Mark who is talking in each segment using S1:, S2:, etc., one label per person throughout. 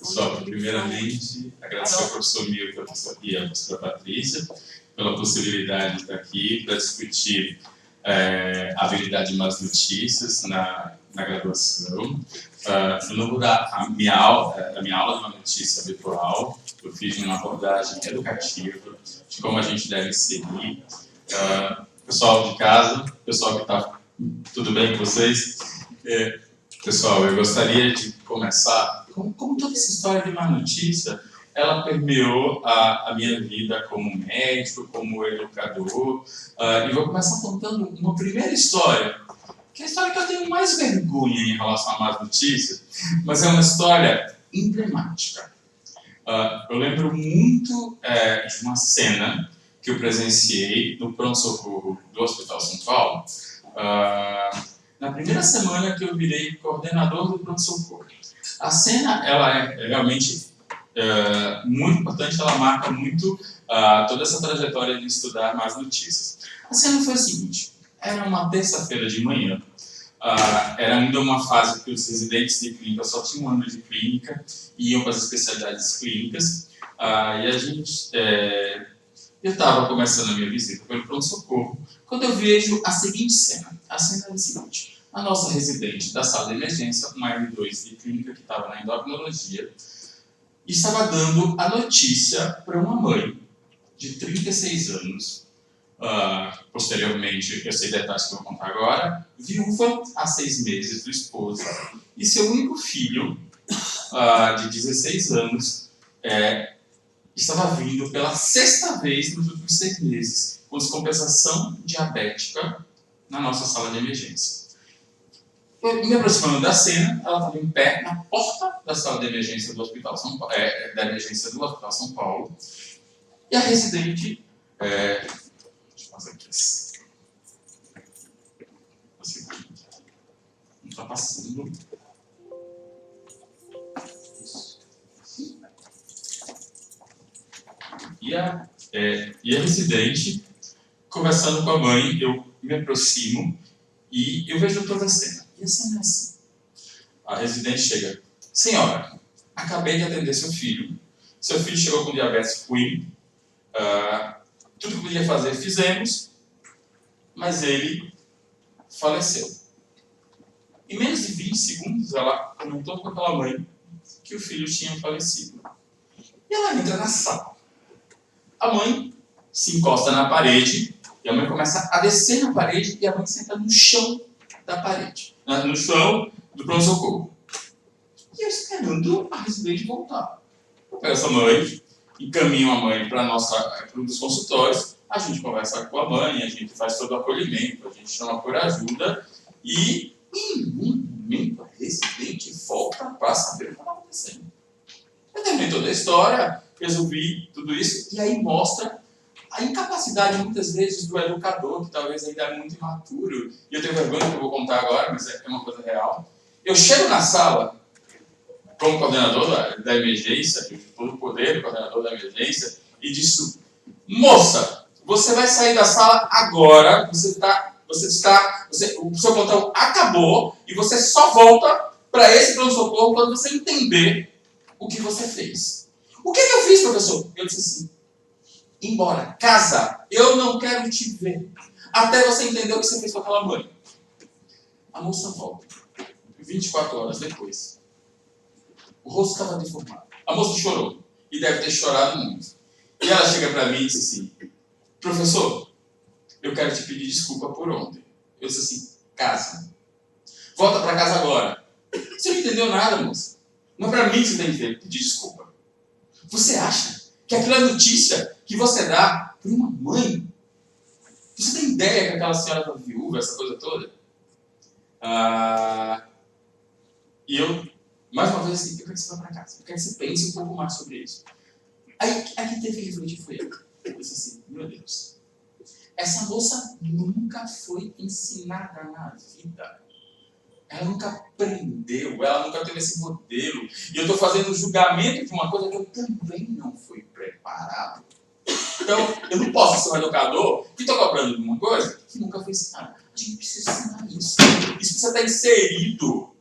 S1: Pessoal, primeiramente, agradecer ao professor Milton e à professora Patrícia pela possibilidade de estar aqui para discutir a habilidade de más notícias na graduação. Eu não vou dar a minha aula de má notícia habitual. Eu fiz uma abordagem educativa de como a gente deve seguir. Pessoal de casa, pessoal que está tudo bem com vocês? Pessoal, eu gostaria de começar, como toda essa história de má notícia, ela permeou a minha vida como médico, como educador, e vou começar contando uma primeira história, que é a história que eu tenho mais vergonha em relação a más notícias, mas é uma história emblemática. Eu lembro muito de uma cena que eu presenciei no pronto-socorro do Hospital São Paulo, na primeira semana que eu virei coordenador do pronto-socorro. A cena, ela é realmente muito importante, ela marca muito toda essa trajetória de estudar más notícias. A cena foi a seguinte: era uma terça-feira de manhã, era ainda uma fase que os residentes de clínica só tinham um ano de clínica e iam para as especialidades clínicas, e a gente... eu estava começando a minha visita pelo pronto-socorro quando eu vejo a seguinte cena. A cena é a seguinte: a nossa residente da sala de emergência, uma R2 de clínica que estava na endocrinologia, estava dando a notícia para uma mãe de 36 anos, posteriormente, eu sei detalhes que eu vou contar agora, viúva há 6 meses do esposo, e seu único filho, de 16 anos, estava vindo pela 6ª vez nos últimos 6 meses, com descompensação diabética na nossa sala de emergência. Me aproximando da cena, ela estava em pé na porta da sala de emergência do Hospital São Paulo, São Paulo, e a residente, deixa eu fazer aqui assim, não está passando. E a residente, conversando com a mãe, eu me aproximo e eu vejo toda a cena. E a cena é assim: a residente chega: senhora, acabei de atender seu filho chegou com diabetes ruim, tudo que podia fazer fizemos, mas ele faleceu. Em menos de 20 segundos, ela comentou com aquela mãe que o filho tinha falecido. E ela entra na sala. A mãe se encosta na parede, e a mãe começa a descer na parede, e a mãe senta no chão da parede, no chão do pronto-socorro. E eu esperando a residente voltar. Eu pego essa mãe, encaminho a mãe para um dos consultórios, a gente conversa com a mãe, a gente faz todo o acolhimento, a gente chama por ajuda, e em um momento a residente volta para saber o que está acontecendo. Eu terminei toda a história, resolvi tudo isso, e aí mostra a incapacidade, muitas vezes, do educador, que talvez ainda é muito imaturo, e eu tenho vergonha que eu vou contar agora, mas é uma coisa real. Eu chego na sala, como coordenador da emergência, eu todo o poder do coordenador da emergência, e disse: moça, você vai sair da sala agora, o seu plantão acabou, e você só volta para esse pronto-socorro quando você entender o que você fez. O que eu fiz, professor? Eu disse assim: embora, casa, eu não quero te ver, até você entender o que você fez com aquela mãe. A moça volta, 24 horas depois. O rosto estava deformado. A moça chorou, e deve ter chorado muito. E ela chega para mim e diz assim: professor, eu quero te pedir desculpa por ontem. Eu disse assim: casa. Volta para casa agora. Você não entendeu nada, moça. Não é para mim que você tem que pedir desculpa. Você acha que aquela notícia que você dá para uma mãe, você tem ideia que aquela senhora está viúva, essa coisa toda? E eu, mais uma vez, assim, eu quero que você vá para casa. Eu quero que você pense um pouco mais sobre isso. Aí que teve que refletir foi eu disse assim: meu Deus, essa moça nunca foi ensinada na vida. Ela nunca aprendeu, ela nunca teve esse modelo. E eu estou fazendo um julgamento de uma coisa que eu também não fui preparado. Então, eu não posso ser um educador que estou cobrando de uma coisa que nunca foi ensinada. A gente precisa ensinar isso. Isso precisa estar inserido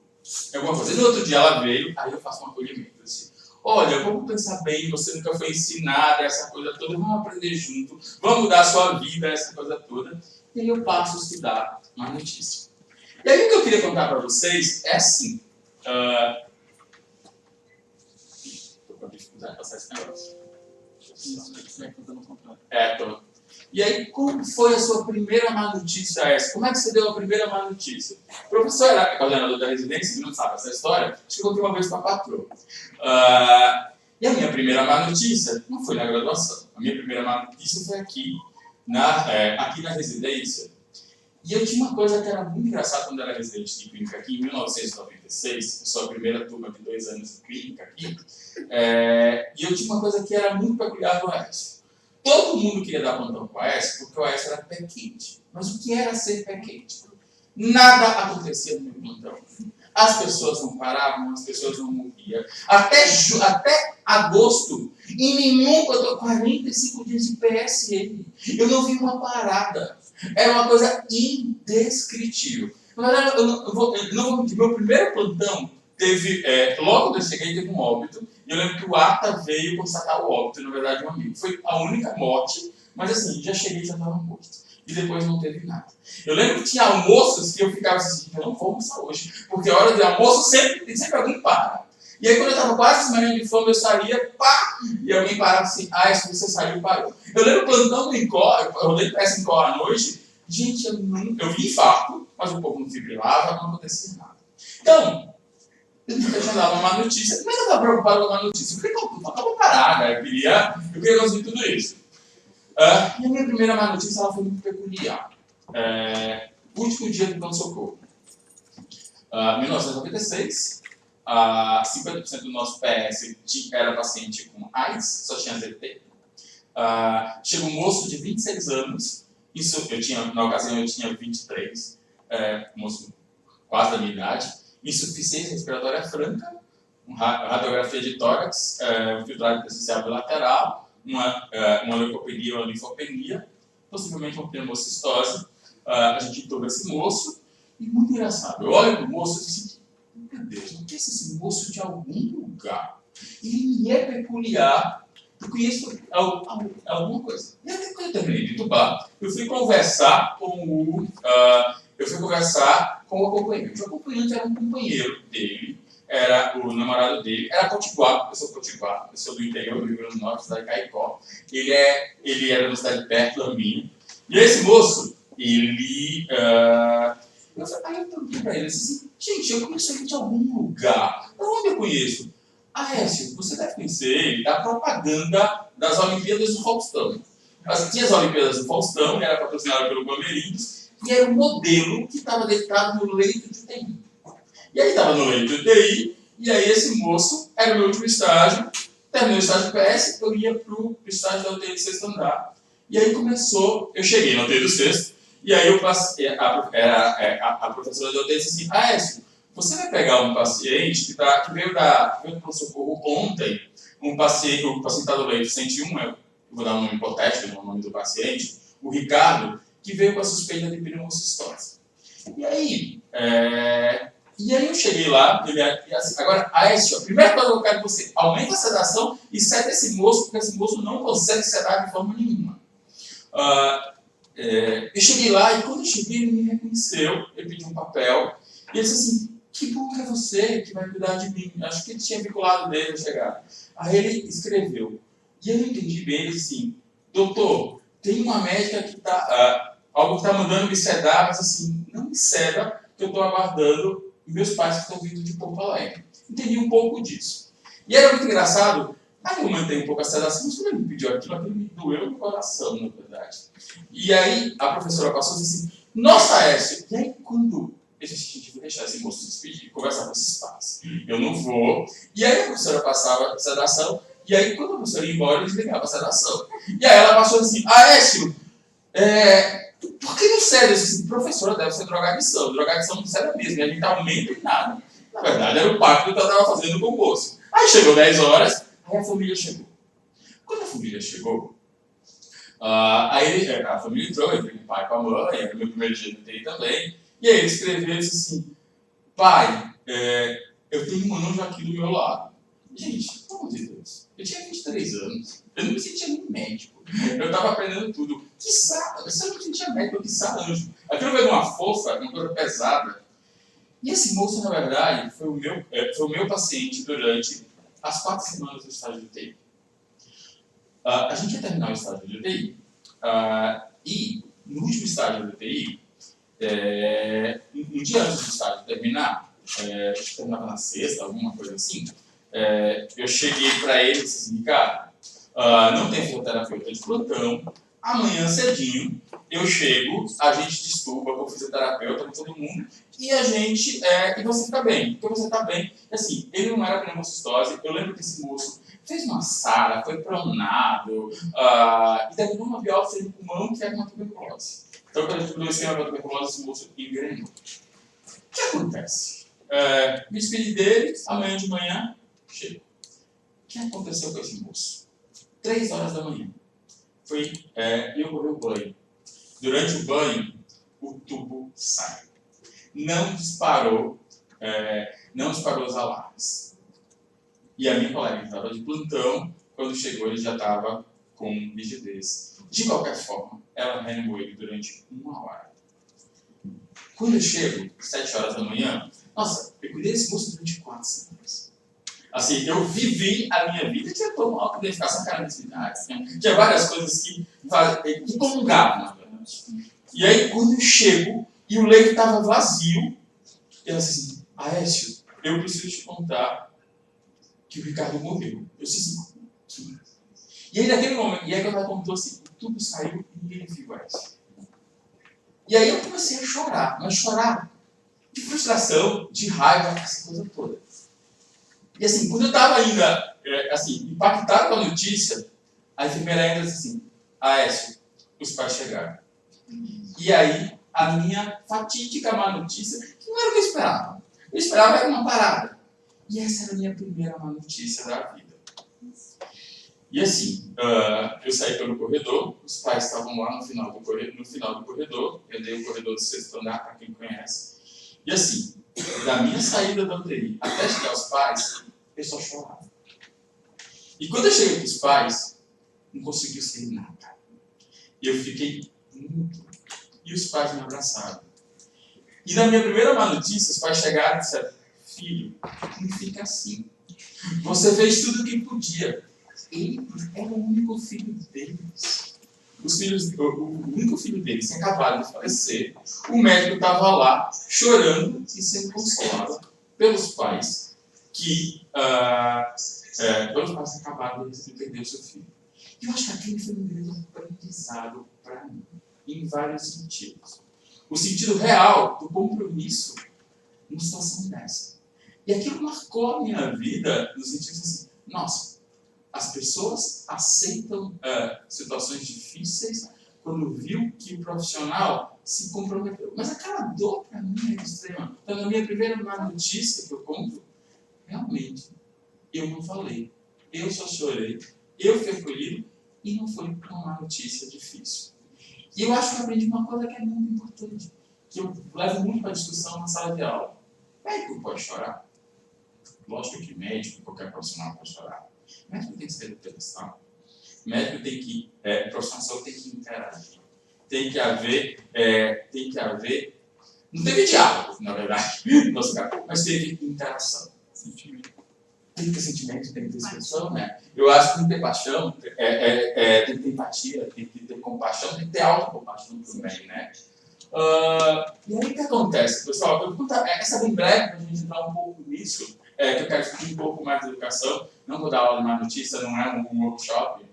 S1: em alguma coisa. E no outro dia ela veio, aí eu faço um acolhimento. Eu disse: olha, vamos pensar bem, você nunca foi ensinada essa coisa toda, vamos aprender junto, vamos mudar a sua vida, essa coisa toda. E aí eu passo a estudar uma notícia. E aí o que eu queria contar para vocês é assim. Estou com a dificuldade de passar esse negócio. Tô. E aí, como foi a sua primeira má notícia essa? Como é que você deu a primeira má notícia? O professor era coordenador da residência, não sabe essa história, acho que eu contei uma vez para a patroa. E a minha primeira má notícia não foi na graduação. A minha primeira má notícia foi aqui na residência. E eu tinha uma coisa que era muito engraçada quando eu era residente de clínica aqui, em 1996, eu sou a primeira turma de 2 anos de clínica aqui, e eu tinha uma coisa que era muito peculiar do Aécio. Todo mundo queria dar plantão com o Aécio, porque o Aécio era pé quente. Mas o que era ser pé quente? Nada acontecia no meu plantão. As pessoas não paravam, as pessoas não morriam. Até agosto, em nenhum plantão, 45 dias de PSM, eu não vi uma parada. Era uma coisa indescritível. Na verdade, meu primeiro plantão teve, logo quando eu cheguei, teve um óbito. E eu lembro que o ATA veio constatar o óbito, na verdade, um amigo. Foi a única morte, mas assim, já cheguei e já estava morto. E depois não teve nada. Eu lembro que tinha almoços que eu ficava assim, eu não vou almoçar hoje, porque a hora de almoço sempre alguém para. E aí quando eu estava quase desmaiando de fome, eu saía, pá, e alguém parava assim, se você saiu, parou. Eu lembro plantão do INCOR, eu rodei peça INCOR à noite, gente, eu vi infarto, mas o povo não fibrilava, não acontecia nada. Então, eu nunca tinha dado uma má notícia, mas eu estava preocupado com a má notícia, eu queria uma parada, eu queria conseguir tudo isso. E a minha primeira má notícia ela foi muito peculiar. Último dia do pronto-socorro. 1996, 50% do nosso PS era paciente com AIDS, só tinha ZT. Chega um moço de 26 anos, na ocasião eu tinha 23, moço quase da minha idade, insuficiência respiratória franca, uma radiografia de tórax, filtrado intersticial bilateral, uma leucopenia ou uma linfopenia, possivelmente uma pneumocistose. A gente entoura esse moço, e muito engraçado, eu olho para o moço e disse, meu Deus, não conheço esse moço de algum lugar. Ele me é peculiar, eu conheço alguma coisa. E até quando eu terminei de entubar, eu fui conversar com o acompanhante. O acompanhante era um companheiro dele, era o namorado dele, era potiguar, eu sou do interior do Rio Grande do Norte, cidade de Caicó. Ele era da cidade perto da minha. E esse moço, eu perguntei para ele assim, gente, eu conheço ele de algum lugar. De onde eu conheço? Aécio, você deve conhecer ele da propaganda das Olimpíadas do Faustão. Tinha as Olimpíadas do Faustão, era patrocinado pelo Bamerindos, e era um modelo que estava deitado no leito de UTI. E aí estava no leito de UTI, e aí esse moço era o meu último estágio, terminou o estágio PS, eu ia para o estágio da UTI de sexto andar. E aí começou, eu cheguei na UTI do sexto, e aí a professora da UTI disse assim, Aécio, você vai pegar um paciente que veio do pronto-socorro ontem, o paciente está no leito 101, eu vou dar um nome hipotético, não o nome do paciente, o Ricardo, que veio com a suspeita de pneumocistose. E aí eu cheguei lá, agora, Aécio, a primeira coisa que eu quero que você aumenta a sedação e sede esse moço, porque esse moço não consegue sedar de forma nenhuma. Eu cheguei lá e quando eu cheguei ele me reconheceu, ele pediu um papel, e ele disse assim, que bom que é você que vai cuidar de mim. Acho que ele tinha vinculado dele a chegar. Aí ele escreveu. E eu não entendi bem, ele disse assim, doutor, tem uma médica que está mandando me sedar, mas assim, não me seda, que eu estou aguardando meus pais que estão vindo de Porto Alegre. Entendi um pouco disso. E era muito engraçado, aí eu mantei um pouco a sedação, mas quando ele me pediu aquilo me doeu no coração, na verdade. E aí a professora passou e disse assim, nossa, Aécio, e aí quando a gente vai deixar esse moço se despedir, conversar com esses pais. Eu não vou. E aí a professora passava a sedação, e aí quando a professora ia embora, eu desligava a sedação. E aí ela passou assim, Aécio, por que não cede? Eu disse assim, professora, deve ser drogadição. Drogadição não cede mesmo, a gente não aumenta em nada. Na verdade, era o pacto que eu estava fazendo com o moço. Aí chegou 10 horas, aí a família chegou. Quando a família chegou, a família entrou, eu entrei com o pai e com a mãe, era o meu primeiro dia de UTI também. E aí ele escreveu e disse assim, pai, eu tenho um anjo aqui do meu lado. Gente, pelo amor de 3 anos. Eu não me sentia nem médico. Eu estava aprendendo tudo. Quiçá, eu não me sentia médico, quiçá anjo. Aquilo veio uma força, uma coisa pesada. E esse moço, na verdade, foi o meu paciente durante as 4 semanas do estágio de UTI. A gente ia terminar o estágio de UTI. E no último estágio de UTI, um dia antes do estágio terminar, acho que terminava na sexta, alguma coisa assim, eu cheguei para ele e disse assim, cara, não tem fisioterapeuta de plantão, amanhã cedinho eu chego, a gente desculpa com o fisioterapeuta, com todo mundo, e a gente, e você fica bem, porque você está bem. E assim, ele não era pneumocistose, eu lembro que esse moço fez uma sara, foi pronado, e terminou uma biópsia no pulmão que era uma tuberculose. Então, quando a gente mudou o esquema para tuberculose, esse moço engrenou. O que acontece? Me despedi dele, amanhã de manhã, chego. O que aconteceu com esse moço? 3 horas da manhã. E eu corri o banho. Durante o banho, o tubo sai. Não disparou os alarmes. E a minha colega que estava de plantão, quando chegou, ele já estava com rigidez. De qualquer forma, ela reanimou ele durante 1 hora. Quando eu chego, 7 horas da manhã, nossa, eu cuidei desse moço durante 4 semanas. Assim, eu vivi a minha vida, tinha toda uma autoidentificação, cara, nessa idade. Tinha várias coisas que comungavam, na verdade. E aí, quando eu chego, e o leito estava vazio, eu disse assim, Aécio, eu preciso te contar que o Ricardo morreu. Eu disse assim, e aí naquele momento, e aí quando ela contou assim, tudo saiu e ninguém viu Aécio. E aí eu comecei a chorar, mas chorar de frustração, de raiva, essa coisa toda. E assim, quando eu estava ainda impactado com a notícia, a enfermeira ainda disse assim, Aécio, os pais chegaram. E aí, a minha fatídica má notícia, que não era o que eu esperava. Eu esperava era uma parada. E essa era a minha primeira má notícia da vida. E assim, eu saí pelo corredor, os pais estavam lá no final do corredor, eu dei o corredor do 6º andar, para quem conhece. E assim, da minha saída da UTI até chegar aos pais, eu só chorava. E quando eu cheguei com os pais, não conseguiu ser nada. E eu fiquei muito. E os pais me abraçaram. E na minha primeira má notícia, os pais chegaram e disseram, filho, não fica assim. Você fez tudo o que podia. Ele era o único filho deles. O único filho deles tinha acabado de falecer. O médico estava lá, chorando e sendo consolado pelos pais que acabaram de perder o seu filho. Eu acho que aquele foi um grande aprendizado para mim, em vários sentidos. O sentido real do compromisso numa situação dessa. E aquilo marcou a minha vida no sentido assim, nossa, as pessoas aceitam situações difíceis quando viu que o profissional se comprometeu. Mas aquela dor para mim é extrema. Então, na minha primeira má notícia que eu conto, realmente, eu não falei. Eu só chorei, eu fui acolhido e não foi uma má notícia difícil. E eu acho que eu aprendi uma coisa que é muito importante, que eu levo muito para a discussão na sala de aula. Médico pode chorar. Lógico que médico, qualquer profissional pode chorar. Médico tem que ser pedestal. Médico tem que, profissional de saúde tem que interagir. Tem que haver, não teve diálogo, na verdade, mas teve interação. Sentimento. Tem que ter sentimento, tem que ter expressão, né? Eu acho que tem que ter paixão, tem que ter empatia, tem que ter compaixão, tem que ter autocompaixão também, né? E aí o que acontece, pessoal? Eu vou contar essa bem breve para a gente entrar um pouco nisso, que eu quero discutir um pouco mais de educação. Não vou dar aula de má notícia, não é um workshop.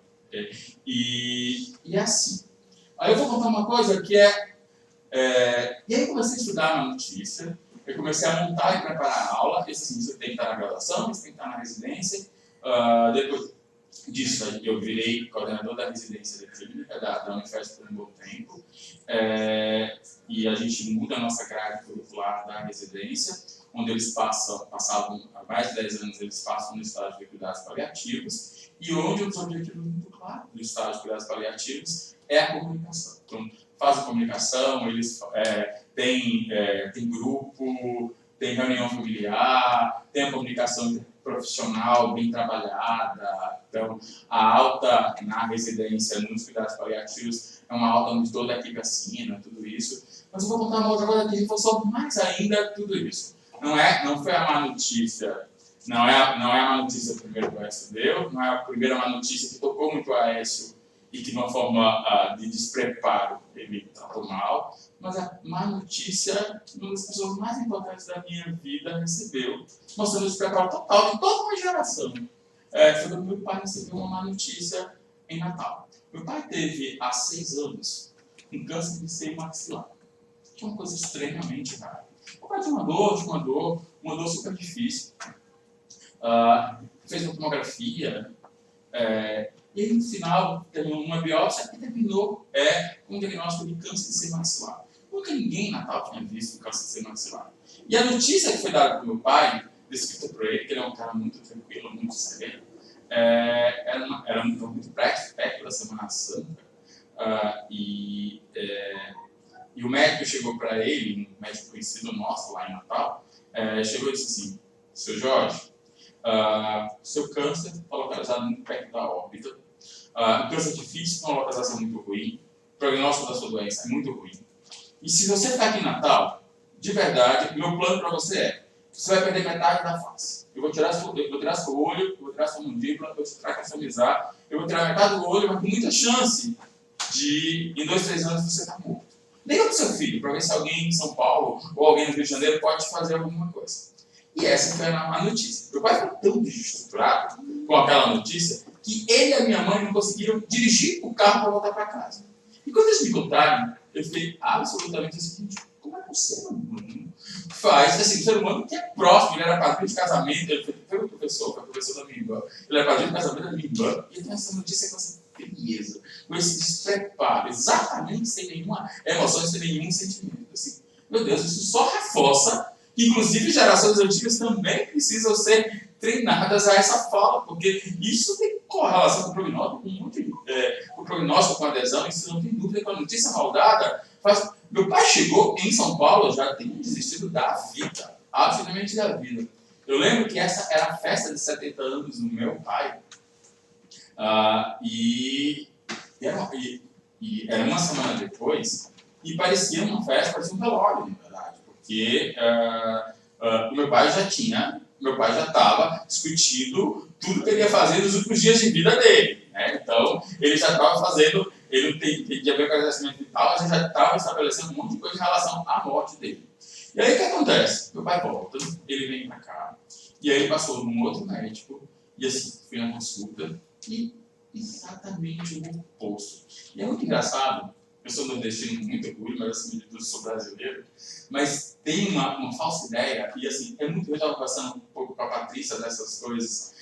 S1: E é assim. Aí eu vou contar uma coisa que e aí eu comecei a estudar a notícia, eu comecei a montar e preparar a aula. Assim, você tem que estar na graduação, você tem que estar na residência. Depois disso, eu virei coordenador da residência de clínica da Unifesp por um bom tempo. E a gente muda a nossa grade curricular da residência, onde eles passavam há mais de 10 anos, eles passam no estágio de cuidados paliativos, e onde os objetivos muito claros do estágio de cuidados paliativos é a comunicação. Então, fazem comunicação, eles têm grupo, tem reunião familiar, tem a comunicação profissional, bem trabalhada. Então, a alta na residência, nos cuidados paliativos, é uma alta onde toda a equipe assina, tudo isso. Mas eu vou contar uma outra coisa que reforçou mais ainda tudo isso. Não foi a má notícia, não é a má notícia primeiro que o Aécio deu, não é a primeira má notícia que tocou muito o Aécio e que de uma forma de despreparo ele tratou mal, mas a má notícia que uma das pessoas mais importantes da minha vida recebeu, mostrando o despreparo total de toda uma geração. Foi quando meu pai recebeu uma má notícia em Natal. Meu pai teve, há 6 anos, um câncer de seio maxilar, que é uma coisa extremamente rara. Meu pai tinha uma dor super difícil. Fez uma tomografia, e aí, no final, teve uma biópsia que terminou com um diagnóstico de câncer de seio maxilar. Nunca ninguém em Natal tinha visto câncer de seio maxilar. E a notícia que foi dada para meu pai, descrita por ele, que ele é um cara muito tranquilo, muito sereno, era muito perto da Semana Santa, e o médico chegou para ele, um médico conhecido nosso lá em Natal, chegou e disse assim: seu Jorge, seu câncer está localizado muito perto da órbita, o câncer difícil, uma localização muito ruim, o prognóstico da sua doença é muito ruim. E se você está aqui em Natal, de verdade, o meu plano para você é: você vai perder metade da face. Eu vou tirar seu olho, eu vou tirar sua mandíbula, eu vou te traqueostomizar, eu vou tirar metade do olho, mas com muita chance de, em 2, 3 anos, você estar morto. Liga para o seu filho, para ver se alguém em São Paulo ou alguém no Rio de Janeiro pode fazer alguma coisa. E essa foi a notícia. Meu pai ficou tão desestruturado com aquela notícia que ele e a minha mãe não conseguiram dirigir o carro para voltar para casa. E quando eles me contaram, eu fiquei absolutamente assim: como é que o ser humano faz? Assim, o ser humano que é próximo, ele era padrinho de casamento, ele foi professor da minha irmã, ele era padrinho de casamento da minha irmã, e tem essa notícia com essa frieza, com esse despreparo, exatamente sem nenhuma emoção, sem nenhum sentimento. Assim, meu Deus, isso só reforça que, inclusive, gerações antigas também precisam ser treinadas a essa fala, porque isso tem correlação com o prognóstico, com o prognóstico, com a adesão, isso não tem dúvida, com a notícia maldada. Meu pai chegou em São Paulo, já tem desistido da vida, absolutamente da vida. Eu lembro que essa era a festa de 70 anos do meu pai, e era uma semana depois, e parecia uma festa, parecia um velório, na verdade, porque o meu pai já estava discutindo tudo que ele ia fazer nos últimos dias de vida dele, né? Então, ele já estava fazendo, ele não tem a ver com o nascimento e tal, mas ele já estava estabelecendo um monte de coisa em relação à morte dele. E aí o que acontece? Meu pai volta, ele vem para cá, e aí ele passou num outro médico, e assim, fui na consulta, e exatamente o oposto. E é muito engraçado, eu sou nordestino com muito orgulho, mas acima de tudo sou brasileiro, mas tem uma falsa ideia, e assim, eu estava conversando um pouco com a Patrícia dessas coisas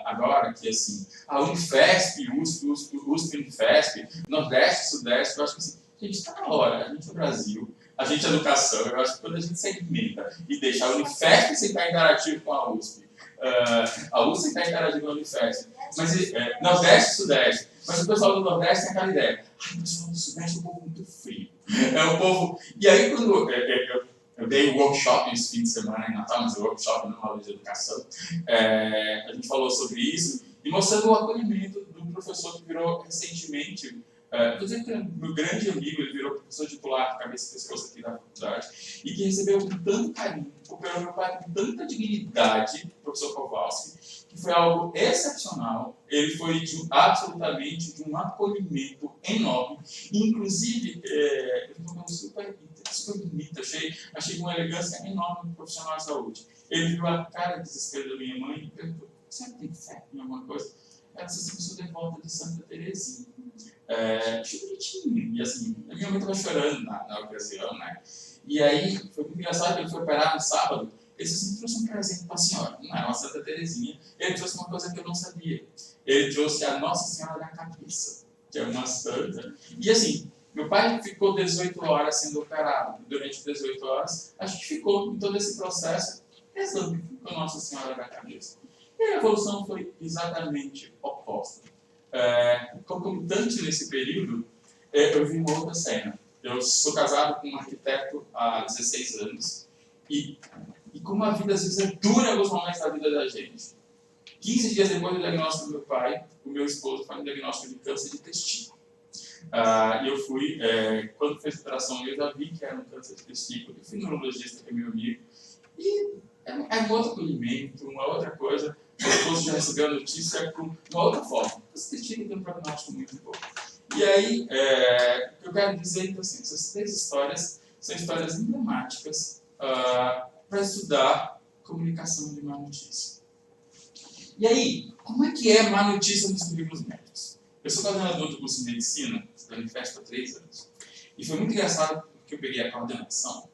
S1: agora, que assim, a Unifesp, USP, Unifesp, Nordeste, Sudeste, eu acho que assim, gente, está na hora, a gente é o Brasil, a gente é educação, eu acho que quando a gente se alimenta e deixa a Unifesp sem estar interativo com a USP, a USP está interagindo com a Unifesp, mas Nordeste e Sudeste, mas o pessoal do Nordeste tem aquela ideia: o pessoal do Sudeste é um povo muito frio, é um povo. E aí, quando eu dei um workshop esse fim de semana em Natal, mas o workshop não é uma aula de educação, a gente falou sobre isso e mostrando o acolhimento do professor que virou recentemente. Estou dizendo que meu grande amigo, ele virou professor titular, cabeça e pescoço aqui da faculdade, e que recebeu com tanto carinho, operou meu pai com tanta dignidade, o professor Kowalski, que foi algo excepcional. Ele foi absolutamente de um acolhimento enorme. Inclusive, ele foi super bonito, achei uma elegância enorme do profissional de saúde. Ele viu a cara de desespero da minha mãe e perguntou: você tem fé em alguma coisa? Ela disse assim: eu sou devota de Santa Teresinha. Achei bonitinho. E assim, a minha mãe estava chorando na ocasião, né? E aí, foi muito engraçado que ele foi operar no sábado. Ele assim, trouxe um presente para a senhora. Não era uma Santa Teresinha. Ele trouxe uma coisa que eu não sabia. Ele trouxe a Nossa Senhora da Cabeça, que é uma santa. E assim, meu pai ficou 18 horas sendo operado. Durante 18 horas, a gente ficou em todo esse processo rezando com a Nossa Senhora da Cabeça. E a evolução foi exatamente oposta. Concomitante nesse período, eu vi uma outra cena. Eu sou casado com um arquiteto há 16 anos e como a vida às vezes é dura em alguns momentos da vida da gente. 15 dias depois do diagnóstico do meu pai, o meu esposo foi um diagnóstico de câncer de testículo. E eu fui, quando fez a operação, eu já vi que era um câncer de testículo. Eu fui no neurologista, que é meu amigo, e é um outro acolhimento, uma outra coisa. Meu esposo já recebeu a notícia com uma outra forma. Esse testículo tem um prognóstico muito bom. E aí, o que eu quero dizer, então, assim, essas 3 histórias são histórias emblemáticas para estudar comunicação de má notícia. E aí, como é que é má notícia nos currículos médicos? Eu sou coordenador do curso de medicina, da Unifesp há 3 anos. E foi muito engraçado porque eu peguei a coordenação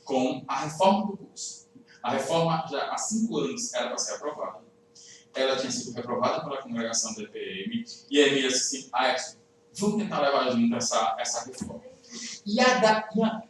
S1: com a reforma do curso. A reforma, já há 5 anos, era para ser aprovada. Ela tinha sido reprovada pela congregação do EPM, e aí me disse assim, vamos tentar levar junto essa reforma. E a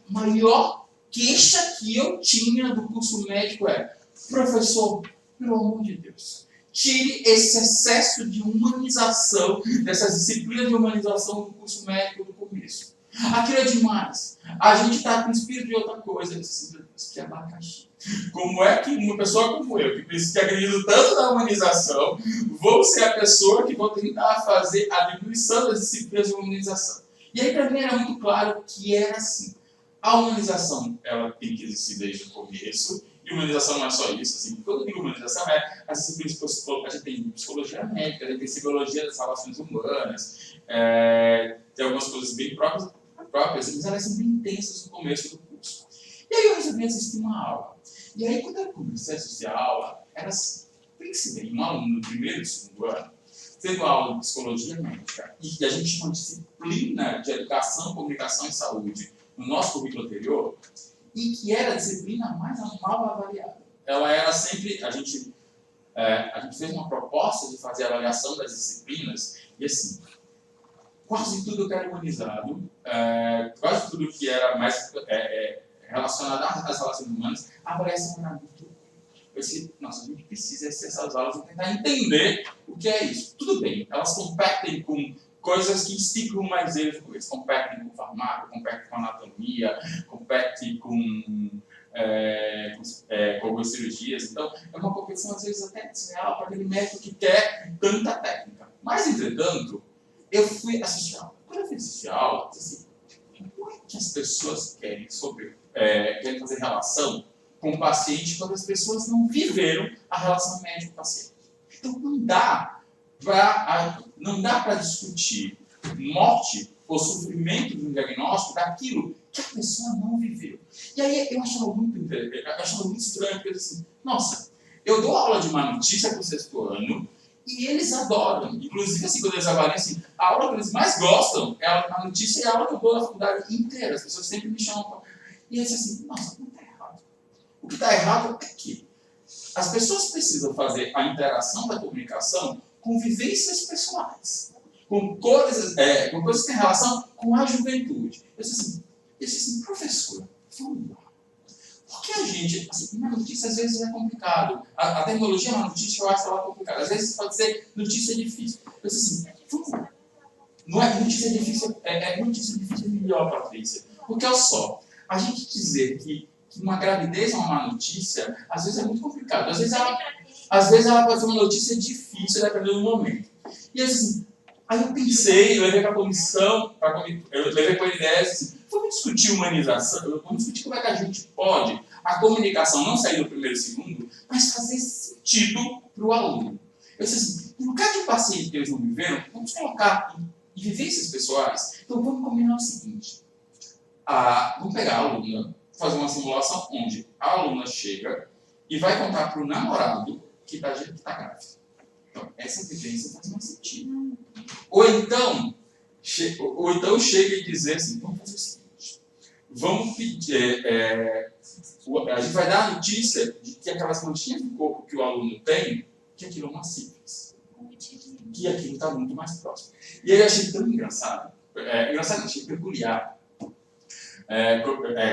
S1: maior queixa que eu tinha do curso médico é, professor, pelo amor de Deus, tire esse excesso de humanização, dessas disciplinas de humanização do curso médico do começo. Aquilo é demais. A gente está com o espírito de outra coisa. Isso que é abacaxi. Como é que uma pessoa como eu, que acredito tanto na humanização, vou ser a pessoa que vou tentar fazer a diminuição das disciplinas de humanização? E aí, para mim, era muito claro que era assim. A humanização, ela tem que existir desde o começo, e humanização não é só isso. Assim, quando eu digo humanização, as disciplinas a gente tem psicologia médica, a gente tem psicologia das relações humanas, tem algumas coisas bem próprias, mas elas são bem intensas no começo do curso. E aí eu resolvi assistir uma aula. E aí, quando eu comecei a assistir a aula, era assim, pense bem, um aluno do 1º e 2º ano, tendo aula de psicologia médica, e a gente tinha uma disciplina de educação, comunicação e saúde no nosso currículo anterior, e que era a disciplina mais mal avaliada. Ela era sempre, a gente fez uma proposta de fazer a avaliação das disciplinas, e assim, quase tudo que era humanizado, quase tudo que era mais relacionado às relações humanas, a avaliação era muito ruim. Eu disse, nossa, a gente precisa essas aulas e tentar entender o que é isso. Tudo bem, elas competem com coisas que instigam mais eles, competem com farmácia, competem com anatomia, competem com algumas cirurgias. Então, é uma competição, às vezes, até desleal para aquele médico que quer tanta técnica. Mas, entretanto, eu fui assistir a aula. Quando eu fui assistir a aula, eu disse assim, como é que as pessoas querem fazer relação com o paciente quando as pessoas não viveram a relação médico-paciente? Então, não dá para discutir morte ou sofrimento de um diagnóstico daquilo que a pessoa não viveu. E aí eu achava muito estranho, porque eu disse assim, nossa, eu dou aula de má notícia para o 6º ano, e eles adoram. Inclusive, assim, quando eles avaliam, assim, a aula que eles mais gostam é a notícia e a aula que eu dou na faculdade inteira. As pessoas sempre me chamam. E eles assim, nossa, não está errado. O que está errado é que as pessoas precisam fazer a interação da comunicação com vivências pessoais, com coisas que têm relação com a juventude. Eu disse assim, professora, vamos lá. Porque a gente, assim, uma notícia às vezes é complicado. A terminologia uma notícia eu acho ela complicada. Às vezes pode ser notícia difícil. Eu disse assim, vamos lá. Não é notícia difícil, notícia difícil é melhor, Patrícia. Porque olha só, a gente dizer que uma gravidez é uma má notícia, às vezes é muito complicado. Às vezes ela pode ser uma notícia difícil, dependendo do momento. E assim, aí eu pensei, eu levei para a comissão, eu levei para a ideia, assim, vamos discutir humanização, vamos discutir como é que a gente pode, a comunicação não sair do 1º e 2º, mas fazer sentido para o aluno. Eu disse assim, no caso de paciente que eles não viveram, vamos colocar em vivências pessoais. Então vamos combinar o seguinte, vamos pegar a aluna, fazer uma simulação onde a aluna chega e vai contar para o namorado que está grávida. Então, essa vivência faz mais sentido. Ou então chega e dizer assim, vamos fazer o seguinte, vamos pedir, a gente vai dar a notícia de que aquelas manchinhas do corpo que o aluno tem, que aquilo é uma sífilis. Que aquilo está muito mais próximo. E aí eu achei tão engraçado, achei peculiar,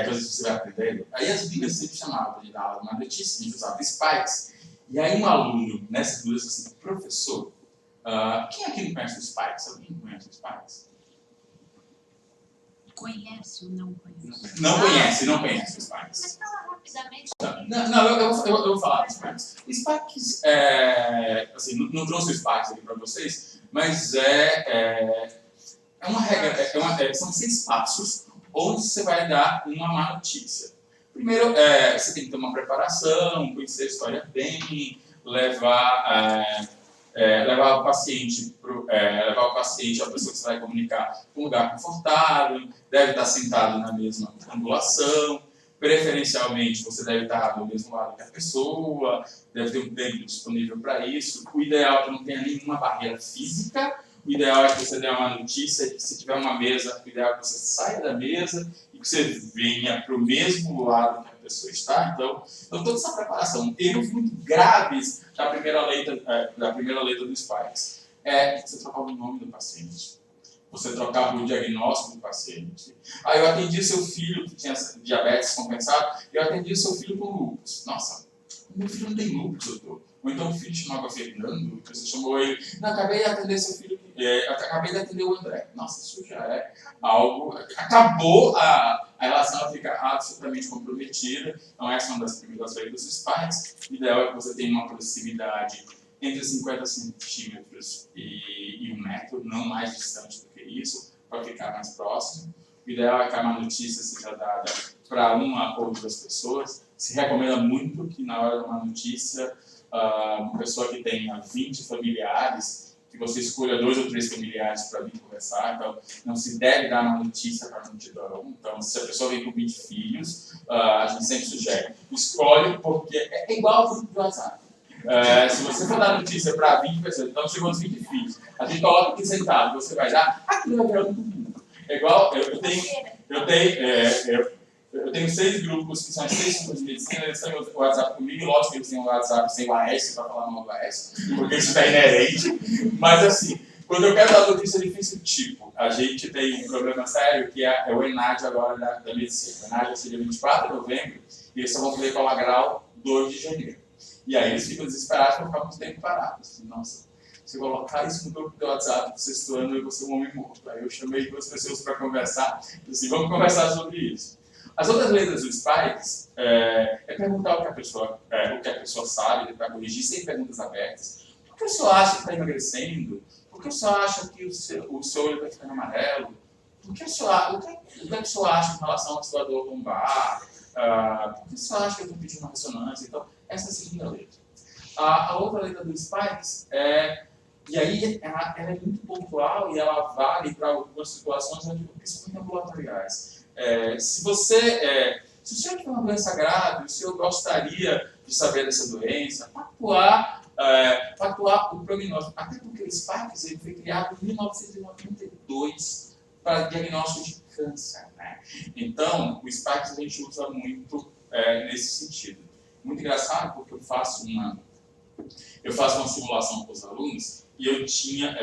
S1: coisas que você vai aprendendo. Aí as brigas sempre chamavam de dar aula de uma notícia, a gente usava spikes. E aí um aluno, nessas duas, assim, professor, quem aqui não conhece os spikes? Alguém conhece os spikes?
S2: Conhece ou não conhece?
S1: Não conhece o Sparks.
S2: Mas fala rapidamente.
S1: Não, eu vou falar do Sparks. O Sparks, assim, não trouxe o Sparks aqui para vocês, mas é uma regra, são 6 passos onde você vai dar uma má notícia. Primeiro, você tem que ter uma preparação, conhecer a história bem, levar o paciente, a pessoa que você vai comunicar, para um lugar confortável, deve estar sentado na mesma angulação, preferencialmente você deve estar do mesmo lado que a pessoa, deve ter um tempo disponível para isso. O ideal é que não tenha nenhuma barreira física, o ideal é que você dê uma notícia, que se tiver uma mesa, o ideal é que você saia da mesa e que você venha para o mesmo lado que a pessoa está. Então toda essa preparação. Erros muito graves da primeira letra do Sparks você trocar o nome do paciente, você trocar o diagnóstico do paciente. Eu atendi seu filho que tinha diabetes compensado, eu atendi seu filho com lúpus. Nossa, meu filho não tem lúpus, doutor. Ou então o filho chamava Fernando, você chamou ele. Não, acabei de atender seu filho, acabei de atender o André. Nossa, isso já é algo. Acabou a relação, ela fica absolutamente comprometida. Então, essa é uma das primeiras leis dos Sparks. O ideal é que você tenha uma proximidade entre 50 centímetros e 1 metro, não mais distante do que isso, para ficar mais próximo. O ideal é que a má notícia seja dada para uma ou 2 pessoas. Se recomenda muito que na hora de uma notícia, uma pessoa que tenha 20 familiares, que você escolha 2 ou 3 familiares para vir conversar. Então, não se deve dar uma notícia para a multidão. Então, se a pessoa vem com 20 filhos, a gente sempre sugere. Escolhe, porque é igual ao grupo do WhatsApp. Se você for dar notícia para 20 pessoas, então chegou aos 20 filhos, a gente coloca aqui sentado, você vai dar, aquilo vai virar todo mundo. É igual, eu tenho 6 grupos que são as 6 turmas de medicina, eles têm o WhatsApp comigo, lógico que eles têm o WhatsApp sem o AS, para falar mal do AS, porque isso está inerente, mas assim, quando eu quero dar notícia difícil, tipo, a gente tem um problema sério que é o ENAD agora da medicina. O ENAD seria 24 de novembro e eles só vão poder colar grau 2 de janeiro. E aí eles ficam desesperados por ficar muito tempo parados. Nossa, se eu colocar isso no grupo do WhatsApp do 6º ano, eu vou ser um homem morto. Aí eu chamei 2 pessoas para conversar, e assim, vamos conversar sobre isso. As outras letras dos Sparks perguntar o que a pessoa sabe, para corrigir sem perguntas abertas. Por que o senhor acha que está emagrecendo? Por que o senhor acha que o seu olho está ficando amarelo? O que o senhor acha em relação à sua dor lombar? Por que o senhor acha que eu estou pedindo uma ressonância? Então, essa é a segunda letra. A outra letra do Sparks e aí ela é muito pontual e ela vale para algumas situações, principalmente ambulatoriais. Se o senhor tiver uma doença grave, o senhor gostaria de saber dessa doença, para atuar o prognóstico. Até porque o Sparks ele foi criado em 1992 para diagnóstico de câncer. Né? Então, o Sparks a gente usa muito nesse sentido. Muito engraçado, porque eu faço uma simulação com os alunos e eu tinha,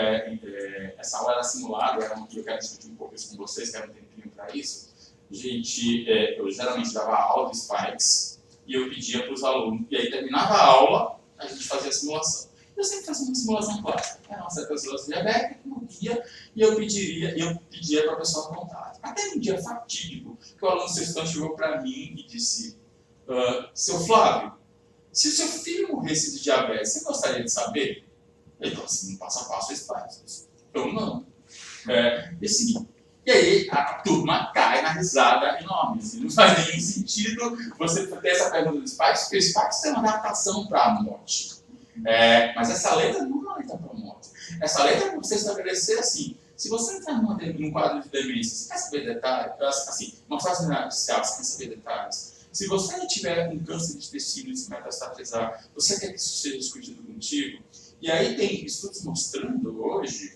S1: essa aula era simulada, eu quero discutir um pouco isso com vocês, quero um tempinho para isso. Eu geralmente dava aula de Sparks e eu pedia para os alunos, e aí terminava a aula, a gente fazia a simulação. Eu sempre fazia uma simulação clássica. Era uma certa situação diabética, no dia, e eu pedia para a pessoa contar. Até um dia fatídico, que o aluno sextão chegou para mim e disse: seu Flávio, se o seu filho morresse de diabetes, você gostaria de saber? Ele falou assim, no passo a passo Sparks. Eu não. E aí a turma cai na risada enorme. Assim, não faz nenhum sentido você ter essa pergunta do Sparks, porque o Sparks tem uma adaptação para a morte. Mas essa letra não é uma letra para a morte. Essa letra é para você estabelecer assim, se você entrar num quadro de demência, você quer saber detalhes? Assim, uma fase inicial, você quer saber detalhes? Se você tiver um câncer de tecido e se metastatizar, você quer que isso seja discutido contigo? E aí tem estudos mostrando hoje,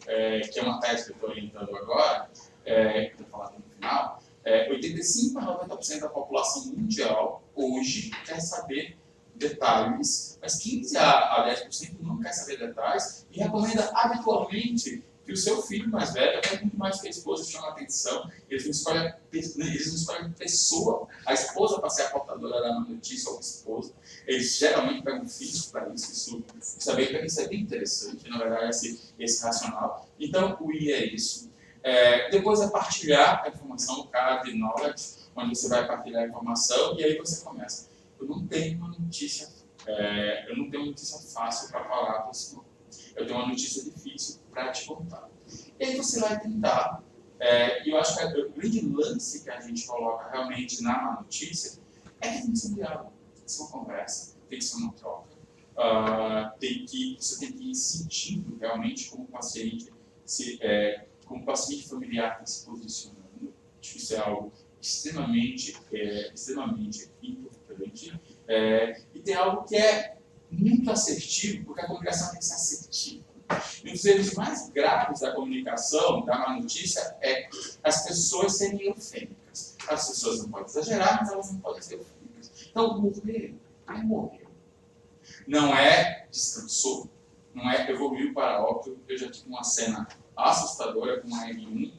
S1: que é uma tese que eu estou orientando agora, que eu vou falar no final, 85% a 90% da população mundial hoje quer saber detalhes, mas 15% a 10% não quer saber detalhes e recomenda habitualmente que o seu filho mais velho, até muito mais que a esposa, chama atenção, eles não escolhem pessoa, a esposa para ser a portadora da notícia ou a esposa, eles geralmente pegam filhos para isso é bem interessante, na verdade, esse racional. Então, o I é isso. Depois é partilhar a informação, card knowledge, onde você vai partilhar a informação e aí você começa. Eu não tenho uma notícia fácil para falar para o senhor. Eu tenho uma notícia difícil para te contar. E aí você vai tentar. E eu acho que o grande lance que a gente coloca realmente na má notícia é que tem que ser um diálogo, tem que ser uma conversa, tem que ser uma troca. Você tem que ir sentindo realmente como o paciente familiar está se posicionando. Acho que isso é algo extremamente importante. E tem algo que é muito assertivo, porque a comunicação tem que ser assertiva. E um dos erros mais graves da comunicação, da má notícia, é as pessoas serem eufêmicas. As pessoas não podem exagerar, mas elas não podem ser eufêmicas. Então, morreu. Não é descansou, não é evoluiu para óbito. Eu já tive uma cena assustadora com uma M1,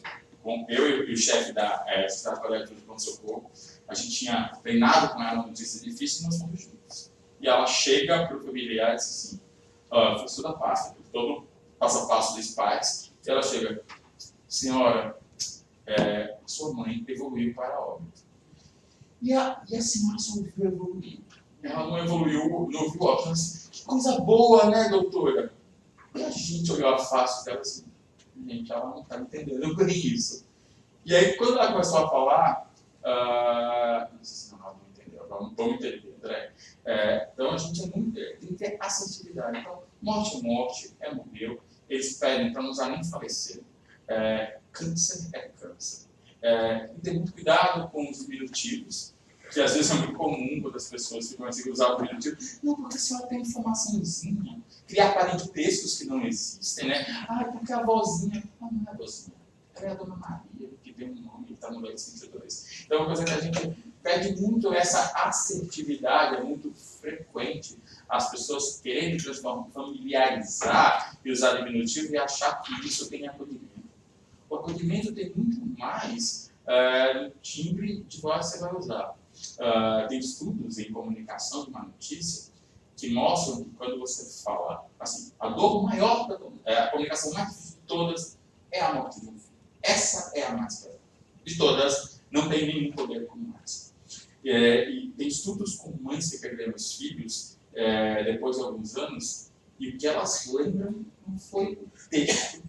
S1: com eu e o chefe da Sociedade Coletiva de Pronto-Socorro. A gente tinha treinado com ela uma notícia difícil e nós fomos juntos. E ela chega para o familiar e diz assim, foi toda a pasta, todo passo a passo dos pais, e ela chega, senhora, sua mãe evoluiu para óbito. E a senhora só ouviu evoluir. Ela não evoluiu, não ouviu óbito. Assim, que coisa boa, né, doutora? E a gente olhou a face dela assim, gente, ela não está entendendo o que é isso. E aí, quando ela começou a falar, não sei se ela não entendeu, vamos entender, André. Então, a gente tem que ter assertividade. Então, morte é morte, morreu. Eles pedem para não usar nem falecer. Câncer é câncer. E ter muito cuidado com os diminutivos, que às vezes é muito comum quando as pessoas ficam assim, usar o diminutivo. Não, porque a senhora tem informaçãozinha. Criar parentescos que não existem, né? Porque a vozinha. Não é a vozinha. Ela é a Dona Maria, que tem um nome que está no 252. Então, é uma coisa que a gente pede muito, essa assertividade, é muito frequente. As pessoas querendo familiarizar e usar diminutivo e achar que isso tem acolhimento. O acolhimento tem muito mais no timbre de voz que você vai usar. Tem estudos em comunicação de uma notícia que mostram que quando você fala, assim, a dor maior, a comunicação mais difícil de todas é a morte de um filho. Essa é a mais pesada. De todas, não tem nenhum poder como essa. E tem estudos com mães que perderam os filhos depois de alguns anos, e o que elas lembram não foi o texto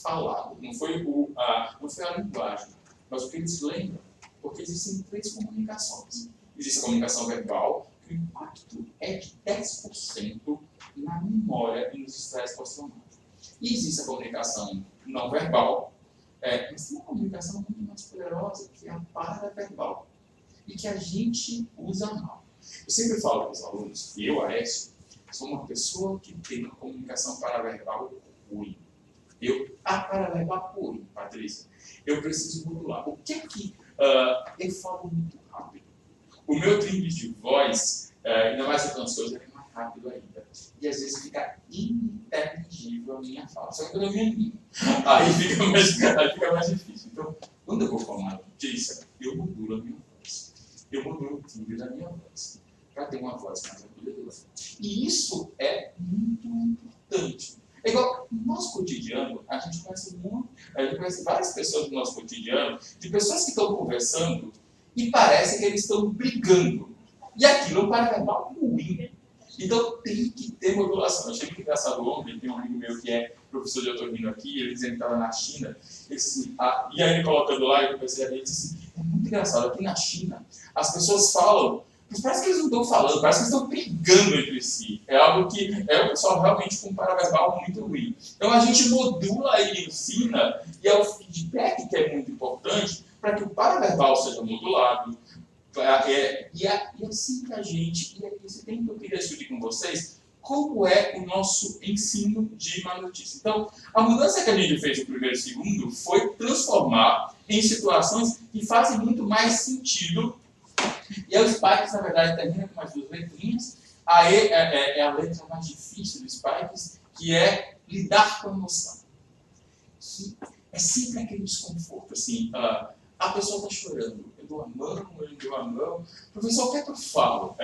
S1: falado, não foi a linguagem, mas o que eles lembram, porque existem 3 comunicações. Existe a comunicação verbal, que o impacto é de 10% na memória e nos estresses pós-traumáticos. E existe a comunicação não verbal, mas tem uma comunicação muito mais poderosa, que é a paraverbal, e que a gente usa mal. Eu sempre falo para os alunos que eu, Aécio, sou uma pessoa que tem uma comunicação paraverbal ruim. A paraverbal ruim, Patrícia. Eu preciso modular. O que é que eu falo muito rápido? O meu timbre de voz, ainda mais o ansioso, é mais rápido ainda. E às vezes fica ininteligível a minha fala. Só que quando eu me animo, aí fica mais difícil. Então, quando eu vou falar uma notícia, eu modulo a minha voz. Eu modulo o timbre da minha voz, para ter uma voz mais acolhedora. E isso é muito importante. É igual no nosso cotidiano, a gente conhece várias pessoas no nosso cotidiano, de pessoas que estão conversando e parece que eles estão brigando. E aquilo é um paraverbal ruim. Então tem que ter modulação. Eu achei muito engraçado ontem, tem um amigo meu que é professor de otorrino aqui, ele dizendo que estava na China, e aí ele colocando lá, eu pensei ali, disse assim, é muito engraçado, aqui na China, as pessoas falam, mas parece que eles não estão falando, parece que eles estão brigando entre si. É algo que o pessoal realmente com um paraverbal muito ruim. Então a gente modula e ensina, e é o feedback que é muito importante para que o paraverbal seja modulado. E assim que a gente, e esse tempo que eu queria discutir com vocês, como é o nosso ensino de má notícia. Então, a mudança que a gente fez no primeiro e segundo foi transformar em situações que fazem muito mais sentido. E aí o Spikes, na verdade, termina com as 2 letrinhas. A E é a letra mais difícil do Spikes, que é lidar com a emoção. Que é sempre aquele desconforto, assim, a pessoa está chorando, eu dou a mão, professor, o que é que eu falo?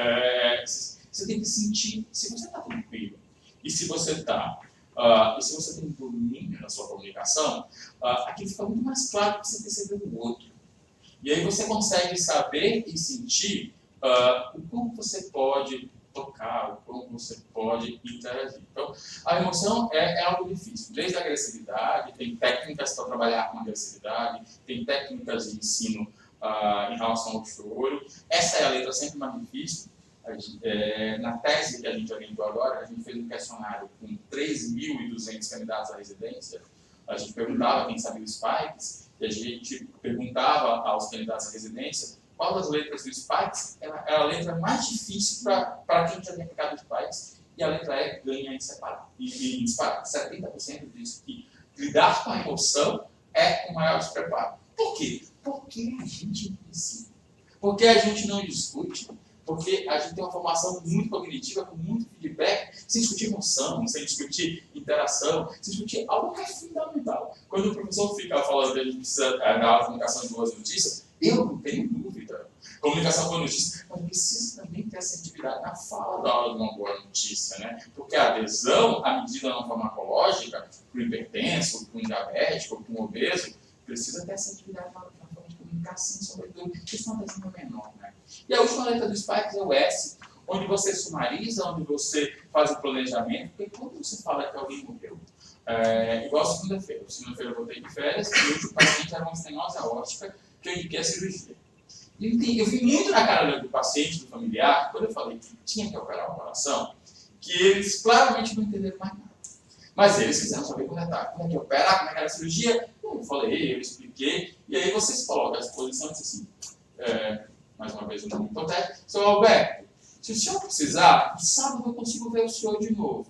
S1: Você tem que sentir, se você está tranquilo, e se você está e se você tem domínio na sua comunicação, aquilo fica muito mais claro que você percebeu o outro. E aí você consegue saber e sentir o como você pode tocar, o como você pode interagir. Então, a emoção é algo difícil. Desde a agressividade, tem técnicas para trabalhar com agressividade, tem técnicas de ensino em relação ao choro. Essa é a letra sempre mais difícil. Na tese que a gente orientou agora, a gente fez um questionário com 3.200 candidatos à residência. A gente perguntava quem sabia os spikes, e a gente perguntava aos candidatos à residência qual das letras do spikes é a letra mais difícil para quem já tem aplicado os spikes, e a letra E ganha em disparado. 70% diz que lidar com a emoção é o maior despreparo. Por quê? Porque a gente não ensina. Porque a gente não discute. Porque a gente tem uma formação muito cognitiva, com muito feedback, sem discutir emoção, sem discutir interação, sem discutir algo que é fundamental. Quando o professor fica falando que a gente precisa dar comunicação de boas notícias, eu não tenho dúvida. Comunicação de boas notícias, mas precisa também ter assertividade na fala da aula de uma boa notícia, né? Porque a adesão, à medida não farmacológica, para o hipertenso, para o diabético, para o obeso, precisa ter assertividade na forma de comunicação, sobretudo, porque senão a adesão é menor, né? E a última letra do Spikes é o S, onde você sumariza, onde você faz o planejamento, porque quando você fala que alguém morreu, igual segunda-feira. Segunda-feira eu voltei de férias e hoje o paciente era uma estenose aórtica que eu indiquei a cirurgia. E eu vi muito na cara do paciente, do familiar, quando eu falei que tinha que operar o coração, que eles claramente não entenderam mais nada. Mas eles quiseram saber como é que opera, como é que era a cirurgia. Eu falei, eu expliquei, e aí você se coloca à disposição e diz assim, mais uma vez um nome hipotético, Sr. Alberto, se o senhor precisar, no sábado eu consigo ver o senhor de novo.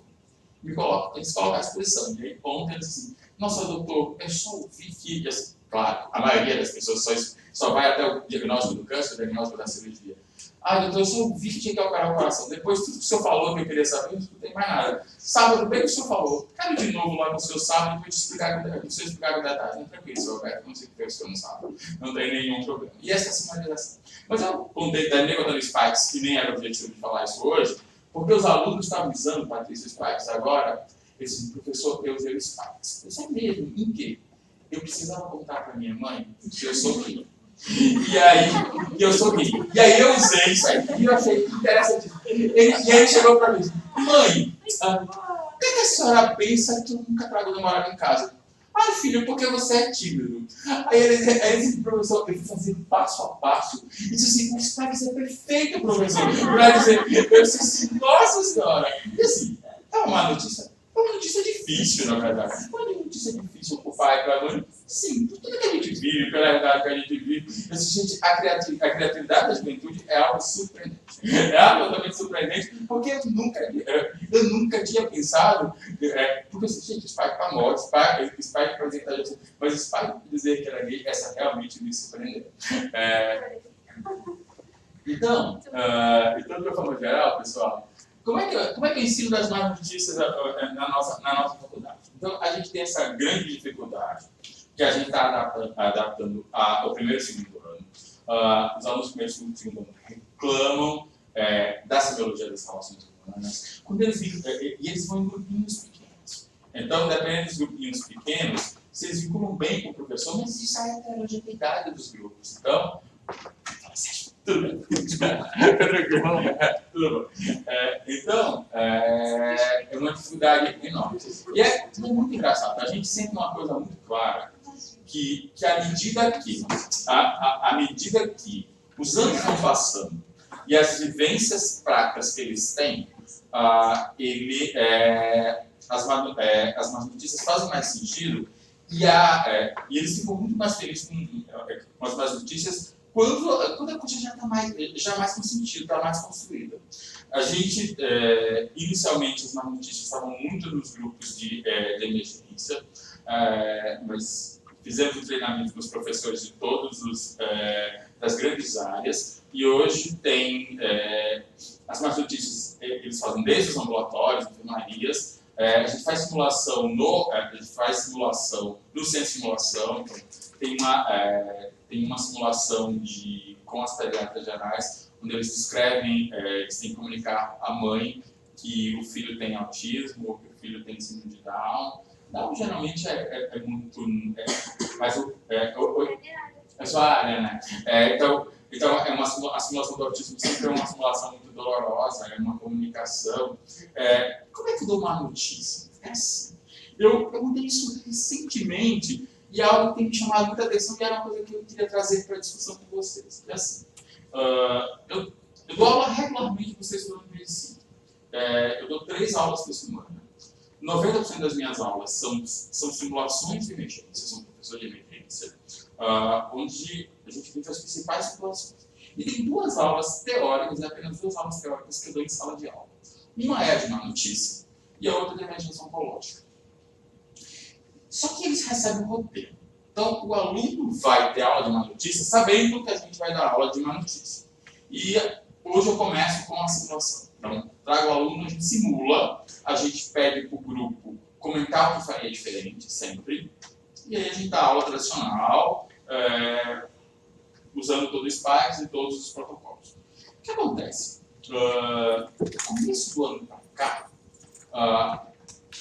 S1: Eles colocam à disposição. E aí ontem eles dizem, nossa doutor, eu só ouvi que, claro, a maioria das pessoas só vai até o diagnóstico do câncer, o diagnóstico da cirurgia. Doutor, eu só ouvi que tinha que operar o coração. Depois tudo que o senhor falou que eu queria saber, eu não escutei mais nada. Sábado, bem que o senhor falou, quero de novo lá com o senhor sábado, depois te explicar com detalhes. Não, tranquilo, senhor Alberto, não sei o que o senhor não sabe. Não tem nenhum problema. E essa é a sumarização. Mas eu terminei contando Spikes, que nem era o objetivo de falar isso hoje, porque os alunos estavam usando Patrícia Spikes agora. Eles disseram, professor, eu usei o Spikes. Eu sei mesmo, em quê? Eu precisava contar para minha mãe que eu sou gay. E aí eu usei isso aí, e eu achei interessante. E aí ele chegou para mim e disse, mãe, por que a senhora pensa que eu nunca trago namorado em casa? Filho, porque você é tímido. Aí esse professor, ele fazia passo a passo, e disse assim, isso vai ser perfeito, professor. Para dizer, eu disse assim, nossa senhora. E assim, é uma notícia difícil, na verdade. Uma notícia difícil para o pai e para a mãe. Sim, por tudo que a gente vive, pela realidade que a gente vive. Gente, a criatividade da juventude é algo surpreendente. É algo totalmente surpreendente, porque eu nunca tinha pensado, porque gente, Spike está morto, Spike apresenta isso, mas Spike dizer que era gay, essa realmente me surpreendeu. Então, de uma forma geral, pessoal, como é que eu ensino das más notícias na nossa faculdade? Então, a gente tem essa grande dificuldade que a gente está adaptando ao primeiro e segundo ano. Os alunos do primeiro e segundo ano reclamam da semiologia das relações humanas, e eles vão em grupinhos pequenos. Então, dependendo dos grupinhos pequenos, se eles vinculam bem com o professor, mas isso aí é a heterogeneidade dos grupos. Então, tudo bem. Tudo bom. Então, é uma dificuldade enorme. E é muito engraçado. A gente sente uma coisa muito clara, que à medida que os anos vão passando e as vivências práticas que eles têm, as más notícias fazem mais sentido e eles ficam muito mais felizes com as más notícias quando a coisa já mais com sentido, está mais construída. A gente, inicialmente, as más notícias estavam muito nos grupos de emergência, mas fizemos um treinamento com os professores de todos das grandes áreas, e hoje tem as más notícias, eles fazem desde os ambulatórios, enfermarias, a gente faz simulação no centro de simulação, então, tem uma simulação com as pediatras gerais, onde eles descrevem, eles têm que comunicar à mãe que o filho tem autismo, ou que o filho tem síndrome de Down. Down geralmente é muito... mas é sua área, né? Então a simulação do autismo sempre é uma simulação muito dolorosa, é uma comunicação. Como é que eu dou uma notícia? É assim. Eu mudei isso recentemente e é algo que tem me chamado muita atenção e era uma coisa que eu queria trazer para a discussão com vocês. É assim, eu dou aula regularmente para vocês estudando medicina. Eu dou 3 aulas por semana. 90% das minhas aulas são simulações de emergência, eu sou um professor de emergência, onde a gente vê as principais situações. E tem 2 aulas teóricas, apenas 2 aulas teóricas que eu dou em sala de aula. Uma é de má notícia e a outra de emergência oncológica. Só que eles recebem um roteiro. Então, o aluno vai ter aula de má notícia sabendo que a gente vai dar aula de má notícia. E hoje eu começo com a simulação. Então, trago o aluno, a gente simula, a gente pede para o grupo comentar o que faria diferente, sempre. E aí a gente dá aula tradicional, usando todo o Spikes e todos os protocolos. O que acontece? No começo do ano para cá,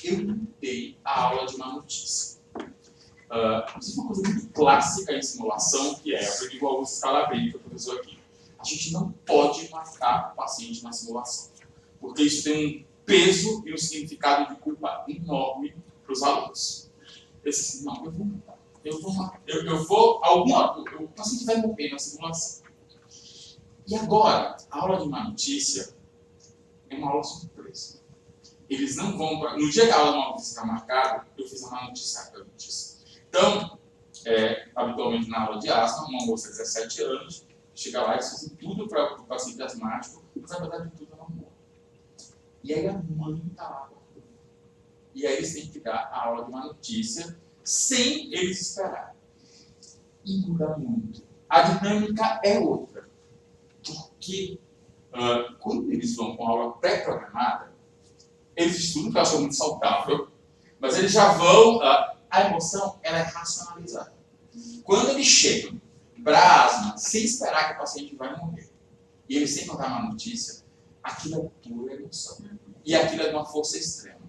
S1: eu dei a aula de má notícia. Existe uma coisa muito clássica em simulação, que é, eu aprendi com o Augusto Scalabrini, que é o professor aqui. A gente não pode marcar o paciente na simulação, porque isso tem um peso e um significado de culpa enorme para os alunos. Eu disse assim, não, eu vou marcar. O paciente vai morrer na simulação. E agora, a aula de má notícia é uma aula surpresa. Eles não vão... No dia que a aula de má notícia está marcada, eu fiz a má notícia antes. Então, habitualmente na aula de asma, uma moça de 17 anos, chega lá e eles fazem tudo para o paciente asmático, mas na verdade tudo ela morre. E aí a mãe está lá. E aí eles têm que dar a aula de má notícia sem eles esperarem. E muda muito. A dinâmica é outra. Porque quando eles vão com a aula pré-programada, eles estudam, que eu acho muito saudável, mas eles já vão... a emoção ela é racionalizada. Quando eles chegam para a asma, sem esperar que o paciente vai morrer, e eles têm que contar uma notícia, aquilo é pura emoção. E aquilo é de uma força extrema.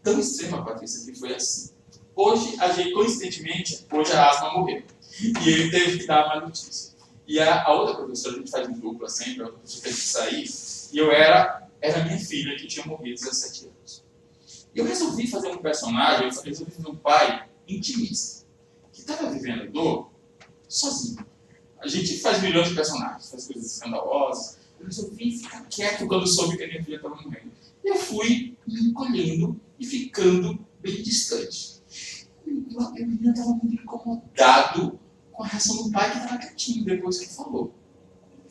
S1: Tão extrema, Patrícia, que foi assim. Hoje, coincidentemente, hoje a asma morreu. E ele teve que dar uma notícia. E a outra professora, a gente faz em dupla sempre, a outra professora teve que sair, e era minha filha que tinha morrido 17 anos. Eu resolvi fazer um personagem, eu resolvi fazer um pai intimista, que estava vivendo dor sozinho. A gente faz milhões de personagens, faz coisas escandalosas. Eu resolvi ficar quieto quando soube que a minha filha estava morrendo. E eu fui me encolhendo e ficando bem distante. E a menina estava muito incomodado com a reação do pai, que estava quietinho depois que falou.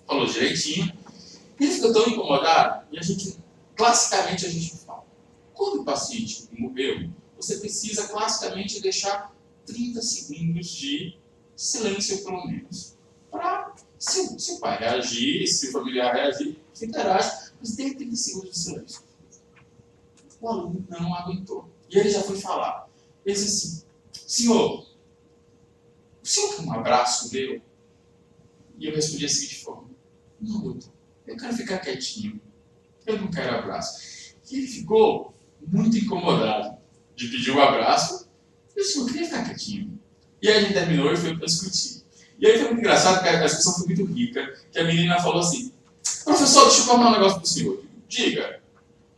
S1: Falou direitinho. E ele ficou tão incomodado, e classicamente a gente fala. Quando o paciente morreu, você precisa classicamente deixar 30 segundos de silêncio, pelo menos. Para, se o pai reagir, se o familiar reagir, se interage, mas tem 30 segundos de silêncio. O aluno não aguentou. E ele já foi falar. Ele disse assim, senhor, o senhor quer um abraço meu? E eu respondi da seguinte forma, não, doutor, eu quero ficar quietinho. Eu não quero abraço. E ele ficou muito incomodado de pedir um abraço. Eu disse, eu queria ficar quietinho. E aí a gente terminou e foi para discutir. E aí foi muito engraçado, porque a discussão foi muito rica, que a menina falou assim, professor, deixa eu falar um negócio para o senhor. Diga,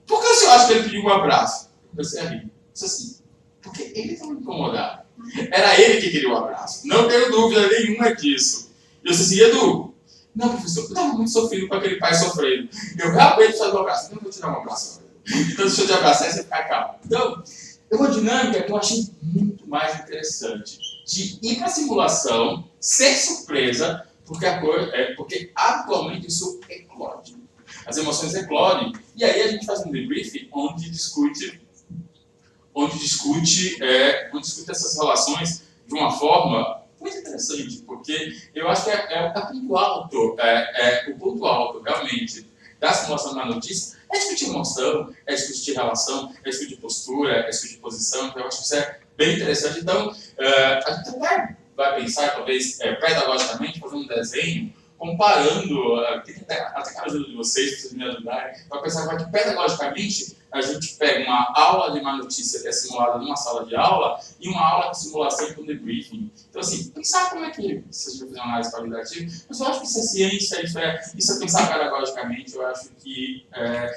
S1: por que o senhor acha que ele pediu um abraço? Eu comecei a rir. Disse assim, porque ele estava incomodado. Era ele que queria o abraço. Não tenho dúvida nenhuma disso. E eu disse assim, Edu, não, professor, eu estava muito sofrendo com aquele pai sofrendo. Eu realmente preciso dar um abraço. Não vou te dar um abraço. Então, deixa eu te abraçar e você ficar calmo. Então, é uma dinâmica que eu achei muito mais interessante. De ir para a simulação, ser surpresa, porque atualmente isso eclode. As emoções eclodem. E aí a gente faz um debrief onde discute essas relações de uma forma muito interessante, porque eu acho que é o ponto alto, realmente, da simulação da notícia, é discutir emoção, é discutir relação, é discutir postura, é discutir posição, então eu acho que isso é bem interessante. Então, a gente até vai pensar, talvez, pedagogicamente, fazer um desenho, comparando, até com a ajuda de vocês, para vocês me ajudarem, para pensar como é que pedagogicamente a gente pega uma aula de má notícia que é simulada numa sala de aula e uma aula de simulação com debriefing. Então, assim, pensar como é que se a gente vai fazer uma análise qualitativa, mas eu acho que isso é ciência, isso é pensar pedagogicamente, eu acho que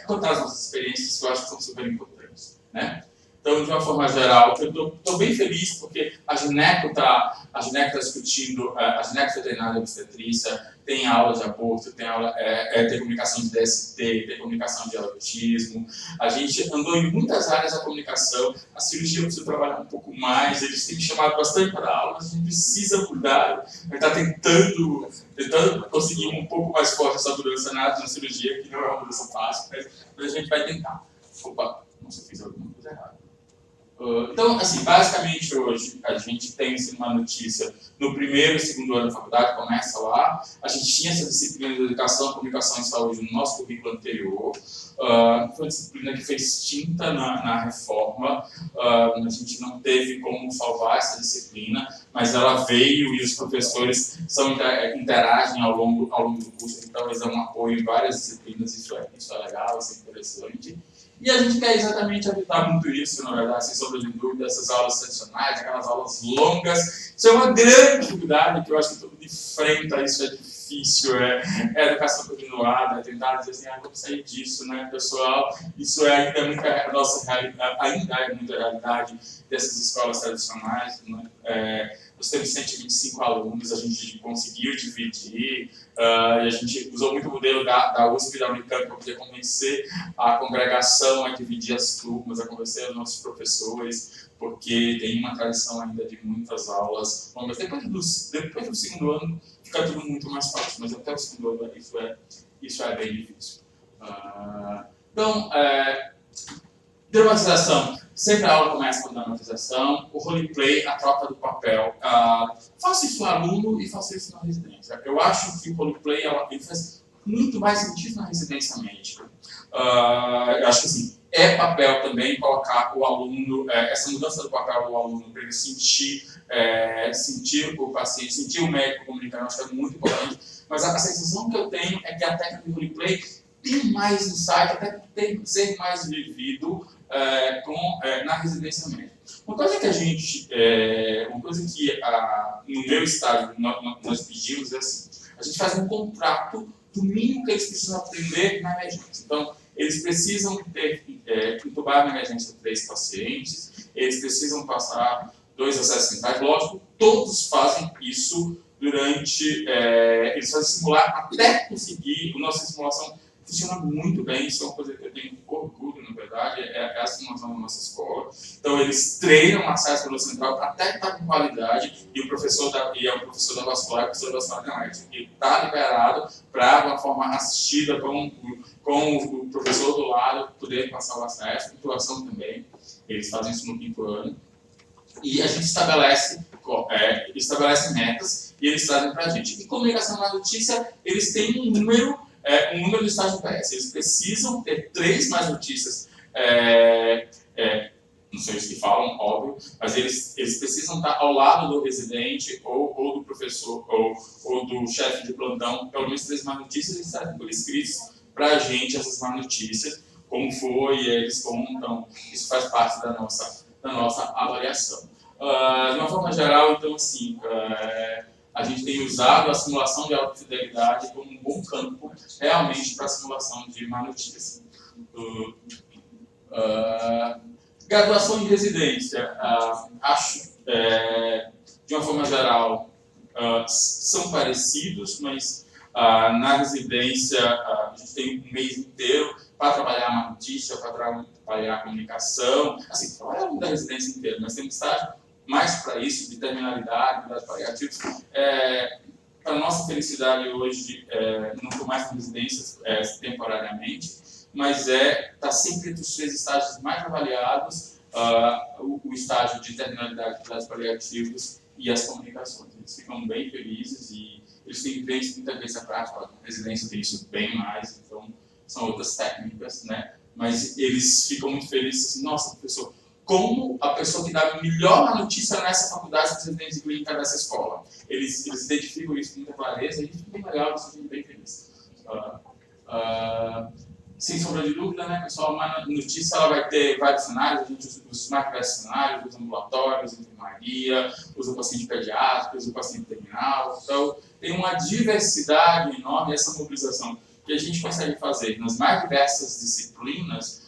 S1: contar as nossas experiências, que eu acho que são super importantes, né? Então, de uma forma geral, eu estou bem feliz porque a Gineco está discutindo, a Gineco Veterinária de Obstetrícia, tem aula de aborto, tem comunicação de DST, tem comunicação de autismo. A gente andou em muitas áreas da comunicação, a cirurgia precisa trabalhar um pouco mais, eles têm me chamado bastante para aula, mas a gente precisa mudar, a gente está tentando conseguir um pouco mais forte essa mudança na cirurgia, que não é uma mudança fácil, mas a gente vai tentar. Opa, não sei se eu fiz alguma coisa errada. Então, assim, basicamente hoje a gente tem uma notícia no primeiro e segundo ano da faculdade, começa lá. A gente tinha essa disciplina de educação, comunicação e saúde no nosso currículo anterior. Foi uma disciplina que foi extinta na reforma. A gente não teve como salvar essa disciplina, mas ela veio e os professores interagem ao longo do curso, então eles dão um apoio em várias disciplinas, isso é legal, isso é interessante. E a gente quer exatamente evitar muito isso, na verdade, sem sombra de dúvida, essas aulas tradicionais, aquelas aulas longas. Isso é uma grande dificuldade, que eu acho que todo mundo enfrenta, isso é difícil, é educação continuada, é tentar dizer assim, vamos sair disso, né, pessoal? Isso ainda é muita nossa realidade, ainda é muita realidade dessas escolas tradicionais, né? Nós temos 125 alunos, a gente conseguiu dividir, e a gente usou muito o modelo da USP e da Unicamp para poder convencer a congregação a dividir as turmas, a convencer os nossos professores, porque tem uma tradição ainda de muitas aulas longas. Depois do segundo ano fica tudo muito mais fácil, mas até o segundo ano isso é bem difícil. Então, dramatização. Sempre a aula começa com dramatização, o roleplay, a troca do papel. Faço isso no aluno e faço isso na residência. Eu acho que o roleplay ele faz muito mais sentido na residência médica. Eu acho que assim, é papel também colocar o aluno, essa mudança do papel do aluno para ele sentir o paciente, sentir o médico comunicando, acho que é muito importante. Mas a sensação que eu tenho é que a técnica do roleplay tem mais insight, até tem que ser mais vivido na residência médica. Uma coisa que no meu estágio nós pedimos é assim, a gente faz um contrato do mínimo que eles precisam aprender na emergência. Então, eles precisam intubar na emergência 3 pacientes, eles precisam passar 2 acessos centrais, lógico, todos fazem isso durante, eles fazem simular até conseguir, a nossa simulação funciona muito bem, isso é uma coisa que eu tenho orgulho, na verdade, é a simulação da nossa escola. Então, eles treinam o acesso pelo central até que está com qualidade, e é o professor da vascular, o professor da vascular da arte, que está liberado para, de uma forma assistida, com o professor do lado, poder passar o acesso, titulação também, eles fazem isso no 5º ano. E a gente estabelece metas, e eles trazem para a gente. Em comunicação na notícia, eles têm um número de estágio PS. Eles precisam ter 3 mais notícias, não sei os que falam, óbvio, mas eles precisam estar ao lado do residente, ou do professor, ou do chefe de plantão, pelo menos 3 mais notícias, eles trazem por escritos para a gente essas mais notícias, como foi, e eles contam, isso faz parte da nossa avaliação. De uma forma geral, então, assim, a gente tem usado a simulação de alta fidelidade como um bom campo realmente para a simulação de má notícia. Graduação em residência, acho, de uma forma geral, são parecidos, mas na residência a gente tem um mês inteiro para trabalhar a má notícia, para trabalhar a comunicação, assim, trabalhar da residência inteira, mas tem um estágio mais para isso, de terminalidade, cuidados paliativos. Para nossa felicidade hoje, não estou mais em residências temporariamente, mas está sempre entre os 3 estágios mais avaliados, o estágio de terminalidade, cuidados paliativos e as comunicações. Eles ficam bem felizes e eles têm muita vivência prática, a residência tem isso bem mais, então são outras técnicas, né? Mas eles ficam muito felizes assim, nossa, professor, como a pessoa que dá melhor notícia nessa faculdade de residência clínica dessa escola. Eles identificam isso com muita clareza e isso é bem legal, isso é bem feliz. sem sombra de dúvida, né, pessoal, uma notícia ela vai ter vários cenários, a gente usa os mais diversos cenários, usa ambulatórios, enfermaria, usa o paciente pediátrico, usa o paciente terminal, então tem uma diversidade enorme, essa mobilização que a gente consegue fazer nas mais diversas disciplinas,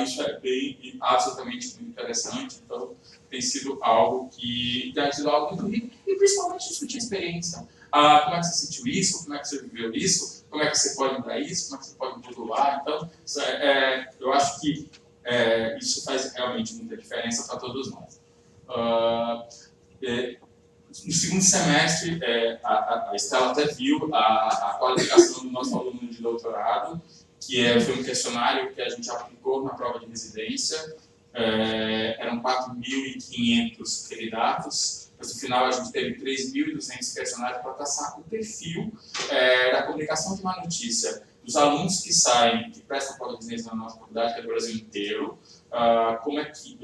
S1: isso é bem, absolutamente muito interessante, então tem sido algo que tem sido algo muito rico, e principalmente discutir a experiência. Como é que você sentiu isso? Como é que você viveu isso? Como é que você pode mudar isso? Como é que você pode modular? Então, eu acho que isso faz realmente muita diferença para todos nós. No segundo semestre, a Estela até viu a qualificação do nosso aluno de doutorado, que foi um questionário que a gente aplicou na prova de residência. Eram 4.500 candidatos, mas no final a gente teve 3.200 questionários para traçar o perfil da comunicação de má notícia dos alunos que saem, que prestam prova de residência na nossa faculdade, que é do Brasil inteiro, como é que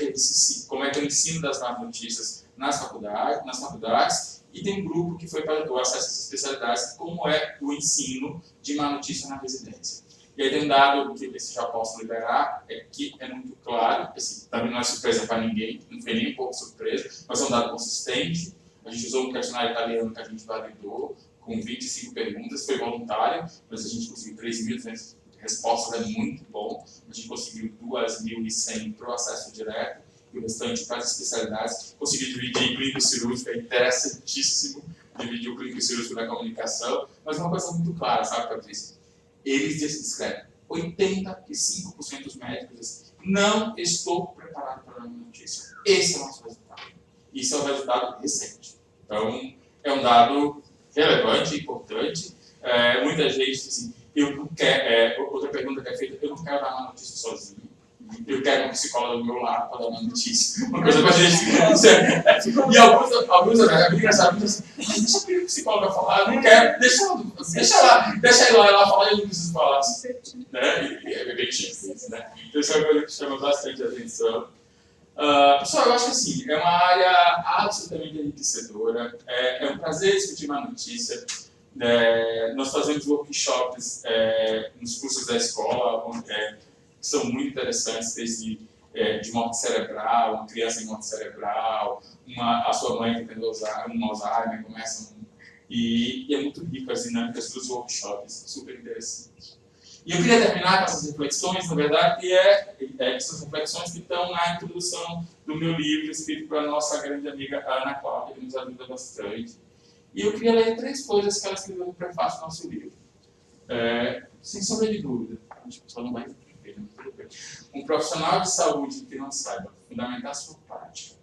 S1: é o ensino das más notícias nas faculdades, e tem um grupo que foi para o acesso às especialidades, como é o ensino de má notícia na residência. E aí tem um dado que esse já posso liberar, que é muito claro, assim, também não é surpresa para ninguém, não foi nem um pouco surpresa, mas é um dado consistente. A gente usou um questionário italiano que a gente validou, com 25 perguntas, foi voluntário, mas a gente conseguiu 3.200 respostas, é muito bom. A gente conseguiu 2.100 para o acesso direto, e o restante para as especialidades. Consegui dividir clínico cirúrgico, é interessantíssimo dividir o clínico cirúrgico da comunicação, mas uma coisa muito clara, sabe, Patrícia? Eles descrevem, 85% dos médicos dizem, não estou preparado para a notícia. Esse é o nosso resultado. Isso é um resultado recente. Então, é um dado relevante, importante. Muita gente diz assim, eu não quero, outra pergunta que é feita, eu não quero dar uma notícia sozinho. Eu quero um psicólogo do meu lado para dar uma notícia. Uma coisa para a gente. E alguns é muito engraçado, assim, deixa o psicólogo falar, eu não quero, deixa ele lá falar e eu não preciso falar. Né? E é bem simples, né? Então, isso é uma coisa que chama bastante atenção. Pessoal, eu acho que assim, é uma área absolutamente enriquecedora. É um prazer discutir uma notícia. Nós fazemos workshops nos cursos da escola, que são muito interessantes, desde de morte cerebral, uma criança em morte cerebral, a sua mãe que tem um Alzheimer, e é muito rico as dinâmicas dos workshops, super interessantes. E eu queria terminar com essas reflexões, na verdade, que essas reflexões que estão na introdução do meu livro, escrito para a nossa grande amiga Ana Cláudia, que nos ajuda bastante. E eu queria ler 3 coisas que ela escreveu no prefácio do nosso livro. Sem sombra de dúvida, a gente só não vai entender, mas tudo bem. Um profissional de saúde que não saiba fundamentar sua prática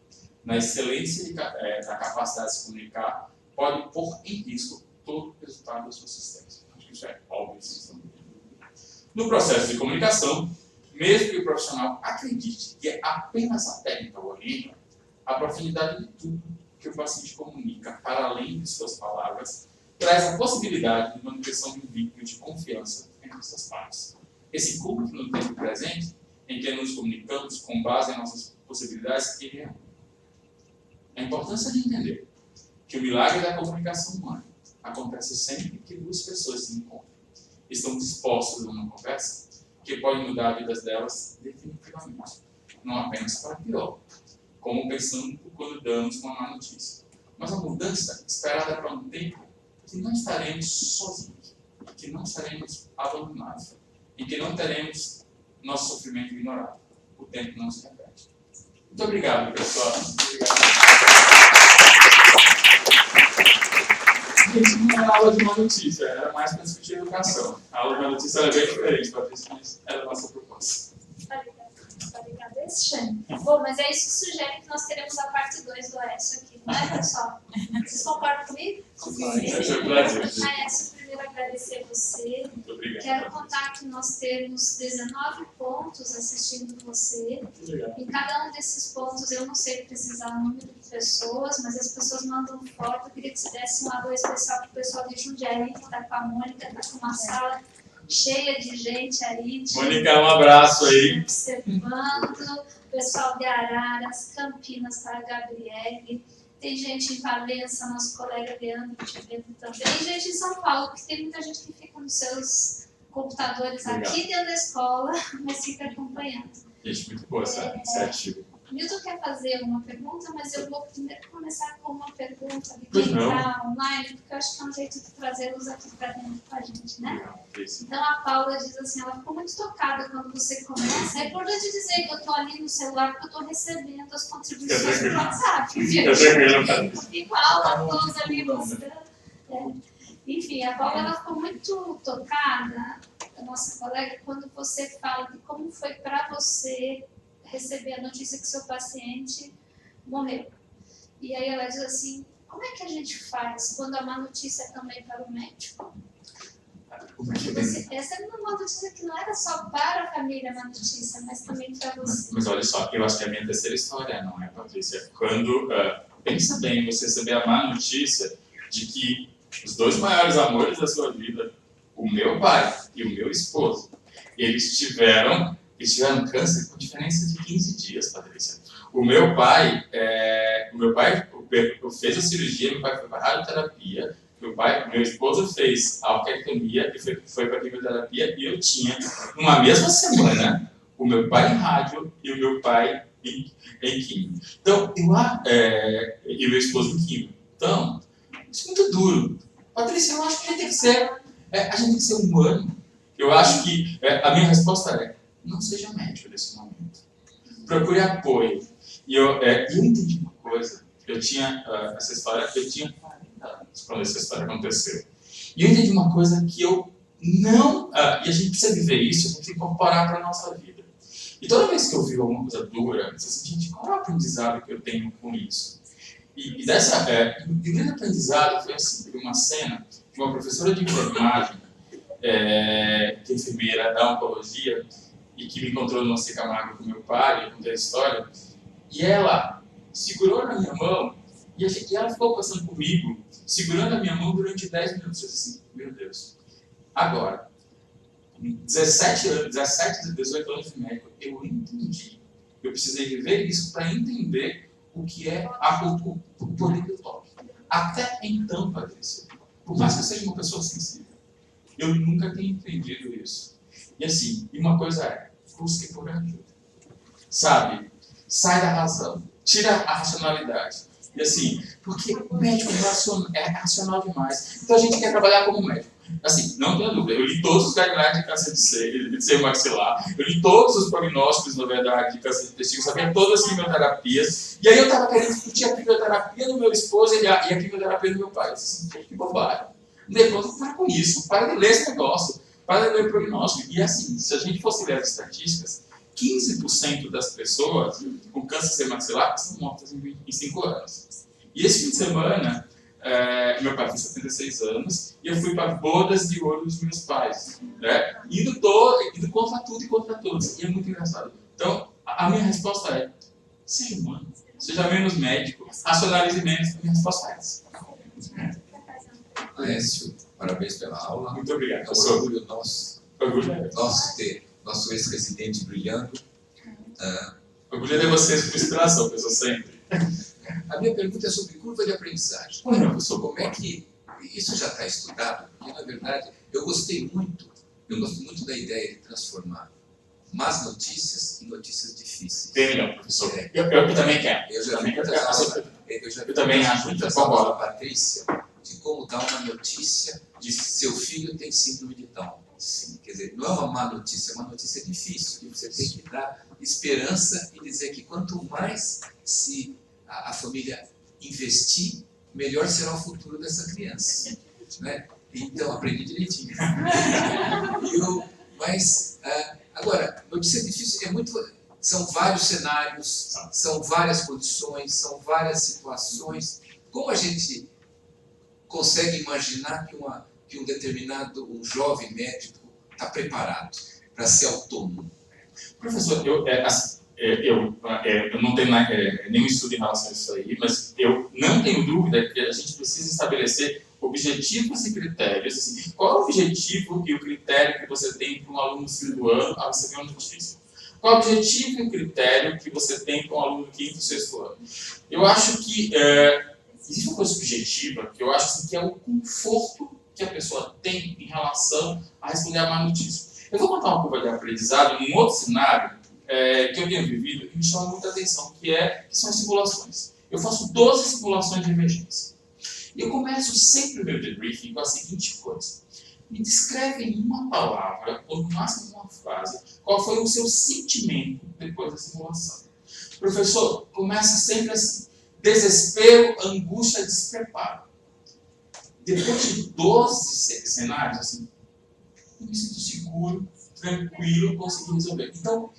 S1: na excelência da capacidade de se comunicar pode pôr em risco todo o resultado da sua assistência. Acho que isso é óbvio, sem sombra de dúvida. No processo de comunicação, mesmo que o profissional acredite que é apenas a técnica o orienta, a profundidade de tudo que o paciente comunica, para além de suas palavras, traz a possibilidade de manutenção de um vínculo de confiança entre essas partes. Esse culto no tempo presente, em que nos comunicamos com base em nossas possibilidades, é real. A importância de entender que o milagre da comunicação humana acontece sempre que 2 pessoas se encontram, estão dispostas a uma conversa que pode mudar a vida delas definitivamente, não apenas para pior, como pensando quando damos uma má notícia, mas a mudança esperada para um tempo que não estaremos sozinhos, que não estaremos abandonados, e que não teremos nosso sofrimento ignorado. O tempo não se repete. Muito obrigado, pessoal. Gente, não era aula de uma notícia, era mais para discutir educação. A aula de uma notícia era bem diferente, Patrícia, mas era a nossa proposta.
S2: Obrigada, Xane. Bom, mas é isso que sugere que nós teremos a parte 2 do Aécio aqui, não é, pessoal? Vocês concordam comigo? Aécio, primeiro agradecer você.
S1: Muito obrigado.
S2: Quero contar que nós temos 19 pontos assistindo você. Em cada um desses pontos, eu não sei precisar o número de pessoas, mas as pessoas mandam foto. Eu queria que você desse um alô especial para o pessoal de Jundiaí, que está com a Mônica, está com uma sala cheia de gente aí.
S1: Mônica, um abraço aí.
S2: Observando, o pessoal de Araras, Campinas, para a Gabriele. Tem gente em Valença, nosso colega Leandro te vendo também. E gente em São Paulo, porque tem muita gente que fica nos seus computadores
S1: Legal.
S2: aqui dentro da escola, mas fica acompanhando.
S1: Gente, muito boa essa iniciativa.
S2: Milton quer fazer uma pergunta, mas eu vou primeiro começar com uma pergunta de
S1: Pois
S2: quem
S1: não.
S2: está online, porque eu acho que é um jeito de trazê-los aqui para dentro com a gente, né?
S1: Legal, isso.
S2: Então a Paula diz assim, ela ficou muito tocada quando você começa. É importante dizer que eu estou ali no celular porque eu estou recebendo as contribuições do WhatsApp. Eu fico alta voz ali buscando. Enfim, a Paula ela ficou muito tocada, a nossa colega, quando você fala de como foi para você receber a notícia que seu paciente morreu. E aí ela diz assim, como é que a gente faz quando a má notícia é também para o médico? Essa era uma notícia que não era só para a família a má notícia, mas também para você.
S1: Mas olha só, eu acho que é a minha terceira história, não é, Patrícia? Quando, pensa bem, você receber a má notícia de que os dois maiores amores da sua vida, o meu pai e o meu esposo, eles tiveram câncer com diferença de 15 dias, Patrícia. O meu pai fez a cirurgia, meu pai foi para a radioterapia, meu esposo fez a alquectomia e foi para a quimioterapia, e eu tinha, numa mesma semana, o meu pai em rádio e o meu pai em quimio. Então, e o meu esposo em quimio. Então, isso é muito duro. Patrícia, eu acho que a gente tem que ser humano. Eu acho que a minha resposta é, não seja médico nesse momento. Procure apoio. E eu entendi uma coisa. Eu tinha 40 anos quando essa história aconteceu. E eu entendi uma coisa que eu não... e a gente precisa viver isso, a gente tem que incorporar para a nossa vida. E toda vez que eu vivo alguma coisa dura, eu penso assim, gente, qual é o aprendizado que eu tenho com isso? E o grande aprendizado foi assim, teve uma cena de uma professora de enfermagem, que é enfermeira da oncologia, e que me encontrou no Monte Camargo com meu pai, eu contei a história, e ela segurou na minha mão, e ela ficou conversando comigo, segurando a minha mão durante 10 minutos. Eu disse assim, meu Deus, agora, 17, 18 anos de médico, eu entendi. Eu precisei viver isso para entender o que é o poder do toque. Até então, Patrícia, por mais que eu seja uma pessoa sensível, eu nunca tenho entendido isso. E assim, uma coisa é, busque por ajuda. Sabe? Sai da razão. Tira a racionalidade. E assim, porque o médico é racional demais. Então a gente quer trabalhar como médico. Assim, não tenha dúvida, eu li todos os guidelines de câncer de seio maxilar, eu li todos os prognósticos, na verdade, de câncer de testículo, sabia todas as quimioterapias, e aí eu estava querendo discutir a quimioterapia do meu esposo e a quimioterapia do meu pai. Eu disse assim, que bobagem. Depois, para com isso, para de ler esse negócio, para de ler o prognóstico. E assim, se a gente fosse ler as estatísticas, 15% das pessoas com câncer de seio maxilar são mortas em 5 anos. E esse fim de semana, meu pai tem 76 anos, e eu fui para bodas de ouro dos meus pais, né? Indo contra tudo e contra todos. E é muito engraçado. Então, a minha resposta é, seja humano, seja menos médico, racionalize menos. A minha resposta é essa.
S3: Alessio, parabéns pela aula.
S1: Muito obrigado.
S3: É um orgulho nosso ter nosso ex-residente brilhando.
S1: Orgulho de vocês por inspiração, pessoal, sempre.
S3: A minha pergunta é sobre curva de aprendizagem.
S1: Professor,
S3: Como é que isso já está estudado? Porque, na verdade, eu gosto muito da ideia de transformar más notícias em notícias difíceis.
S1: bem melhor, professor. Eu também quero.
S3: Eu já vi muitas aulas da Patrícia de como dar uma notícia de seu filho tem síndrome de Down. Sim, quer dizer, não é uma má notícia, é uma notícia difícil, que você tem que dar esperança e dizer que quanto mais se a família investir, melhor será o futuro dessa criança. Né? Então, aprendi direitinho. Agora, notícia difícil são vários cenários, são várias condições, são várias situações. Como a gente consegue imaginar que um jovem médico está preparado para ser autônomo?
S1: Professor, eu não tenho nenhum estudo em relação a isso aí, mas eu não tenho dúvida que a gente precisa estabelecer objetivos e critérios. Assim, qual é o objetivo e o critério que você tem para um aluno no fim do ano a receber uma notícia? Qual é o objetivo e o critério que você tem para um aluno do 5º e 6º ano? Eu acho que existe uma coisa subjetiva que eu acho assim, que é o conforto que a pessoa tem em relação a responder a má notícia. Eu vou contar uma curva de aprendizado em um outro cenário que eu tenho vivido e me chama muita atenção, que são as simulações. Eu faço 12 simulações de emergência. E eu começo sempre o meu debriefing com a seguinte coisa. Me descreve em uma palavra, ou no máximo uma frase, qual foi o seu sentimento depois da simulação. Professor, começa sempre assim. Desespero, angústia, despreparo. Depois de 12 cenários, assim, eu me sinto seguro, tranquilo, consegui resolver. Então,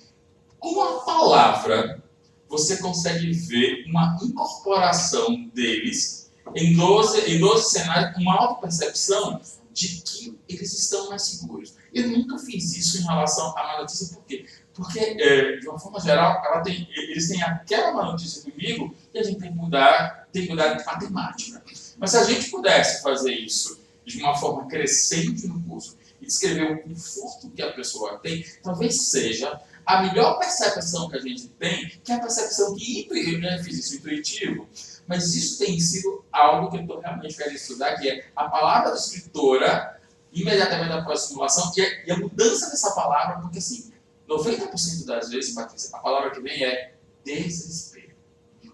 S1: com a palavra, você consegue ver uma incorporação deles em 12 cenários, com uma autopercepção de que eles estão mais seguros. Eu nunca fiz isso em relação à má notícia, por quê? Porque, de uma forma geral, eles têm aquela má notícia comigo e a gente tem que mudar a temática. Mas se a gente pudesse fazer isso de uma forma crescente no curso e descrever o conforto que a pessoa tem, talvez seja a melhor percepção que a gente tem, que é a percepção que eu já fiz isso intuitivo, mas isso tem sido algo que eu estou realmente querendo estudar, que é a palavra da escritora imediatamente após a simulação e a mudança dessa palavra, porque assim, 90% das vezes, Patrícia, a palavra que vem é desespero.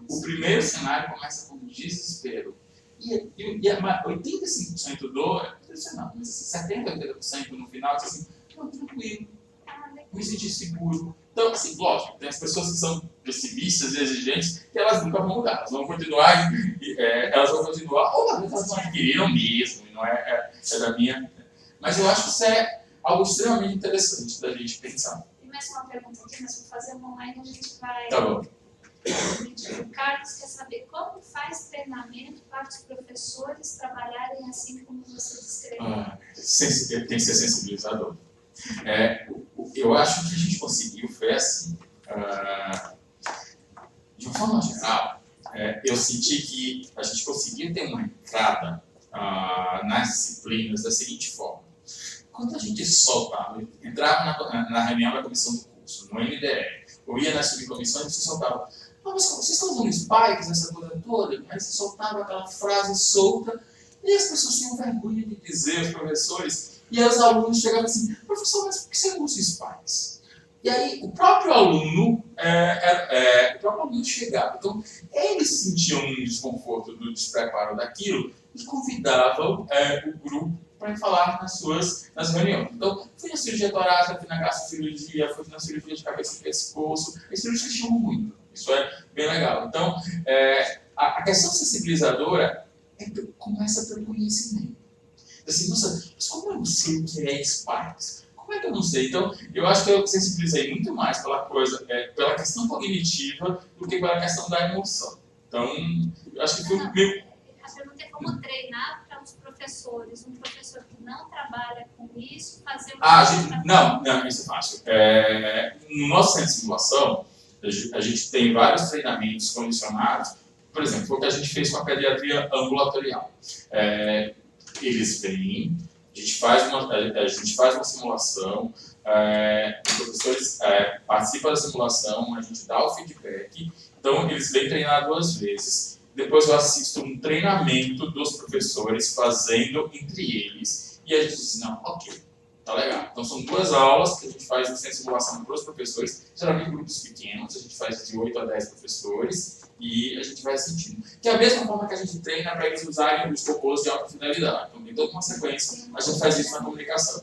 S1: O primeiro cenário começa com desespero. E 85% não, mas assim, 70%, 80% no final, diz assim, não, tranquilo, me sentir seguro. Então, assim, lógico, tem as pessoas que são pessimistas e exigentes, que elas nunca vão mudar, elas vão continuar, ou talvez elas não adquiriram mesmo, não é da minha. Mas eu acho que isso é algo extremamente interessante da gente pensar.
S2: Tem mais uma pergunta aqui, mas vou fazer uma online, a gente vai...
S1: Tá bom.
S2: O Carlos quer saber como faz treinamento para os professores trabalharem assim como você descreveu.
S1: Tem que ser sensibilizador. Eu acho que a gente conseguiu, foi assim, de uma forma geral, eu senti que a gente conseguiu ter uma entrada nas disciplinas da seguinte forma. Quando a gente soltava, entrava na reunião da comissão do curso, no MDR, ou ia nas subcomissões, você soltava, mas vocês estão usando spikes, essa coisa toda? Aí você soltava aquela frase solta, e as pessoas tinham vergonha de dizer, os professores, e os alunos chegavam assim, professor, mas por que você usa spikes? E aí o próprio aluno chegava. Então, eles sentiam um desconforto do despreparo daquilo e convidavam o grupo para falar nas reuniões. Então, fui na cirurgia torácica, fui na gastrocirurgia, fui na cirurgia de cabeça e pescoço. As cirurgias chamam muito. Isso é bem legal. Então, a questão sensibilizadora começa pelo conhecimento. Assim, nossa, mas como eu não sei o que é spikes? Como é que eu não sei? Então, eu acho que eu sensibilizei muito mais pela questão cognitiva do que pela questão da emoção. Então, eu acho que foi meio...
S2: A pergunta é como treinar para os professores. Um professor que não trabalha com isso, fazer o
S1: Não, isso é fácil. No nosso centro de simulação, a gente tem vários treinamentos condicionados. Por exemplo, foi o que a gente fez com a pediatria ambulatorial. Eles vêm, a gente faz uma simulação, os professores participam da simulação, a gente dá o feedback, então eles vêm treinar 2 vezes, depois eu assisto um treinamento dos professores fazendo entre eles, e a gente diz, não, ok, tá legal. Então são 2 aulas que a gente faz sem simulação para os professores, geralmente grupos pequenos, a gente faz de 8 a 10 professores, e a gente vai sentindo. Que é a mesma forma que a gente treina para eles usarem os robôs de alta fidelidade. Então tem toda uma sequência, a gente faz isso na comunicação.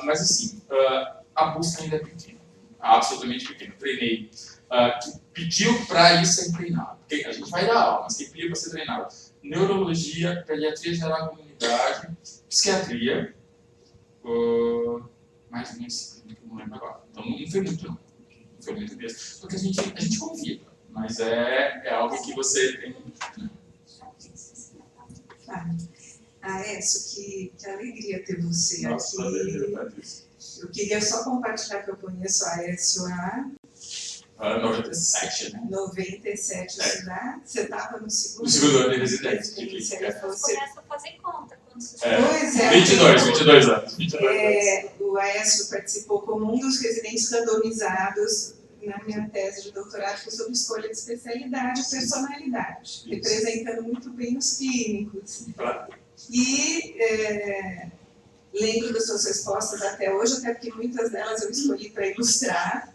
S1: Mas assim, a busca ainda é pequena, absolutamente pequena. Treinei, que pediu para ir ser treinado. Porque a gente vai dar aula, mas quem pediu para ser treinado? Neurologia, pediatria geral da comunidade, psiquiatria, mais uma disciplina que eu não lembro agora. Então não foi muito, não. Não foi muito mesmo. Porque a gente convida. Mas é algo que você tem.
S4: Aécio, que alegria ter você
S1: Nossa,
S4: aqui. Eu queria só compartilhar que eu conheço a Aécio há
S1: 97, né?
S4: 97, você estava no segundo
S1: ano de residência.
S2: Começa a fazer conta quando você...
S4: Pois é.
S1: 22 anos.
S4: O Aécio participou como um dos residentes randomizados na minha tese de doutorado, foi sobre escolha de especialidade e personalidade, representando muito bem os clínicos. E lembro das suas respostas até hoje, até porque muitas delas eu escolhi para ilustrar.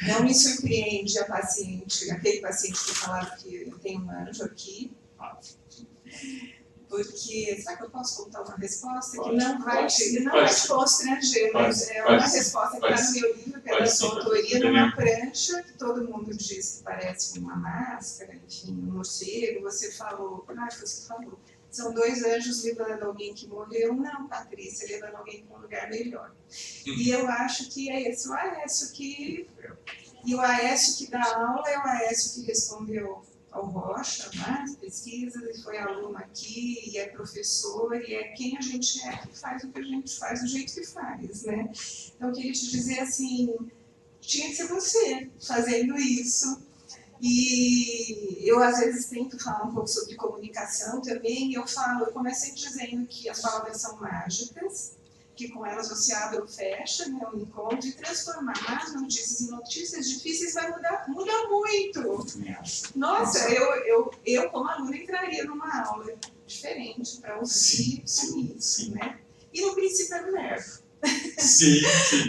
S4: Não me surpreende aquele paciente que falava que eu tenho um anjo aqui. Porque, será que eu posso contar uma resposta que não vai te constranger, mas é uma resposta que está no meu livro, que é da sua autoria, numa prancha, que todo mundo diz que parece uma máscara, enfim, um morcego. Você falou, são 2 anjos levando alguém que morreu. Não, Patrícia, levando alguém para um lugar melhor. E eu acho que é esse o Aécio que... E o Aécio que dá aula é o Aécio que respondeu ao Rocha, nas pesquisas, e foi aluno aqui, e é professor, e é quem a gente é, que faz o que a gente faz, do jeito que faz, né? Então, eu queria te dizer assim, tinha que ser você fazendo isso. E eu, às vezes, tento falar um pouco sobre comunicação também, e eu começo sempre dizendo que as palavras são mágicas, que com elas você abre ou fecha, né, um encontro, e transformar más notícias em notícias difíceis muda muito. Nossa, eu como aluna entraria numa aula diferente para ouvir isso, né? E no princípio era o nervo.
S1: Sim.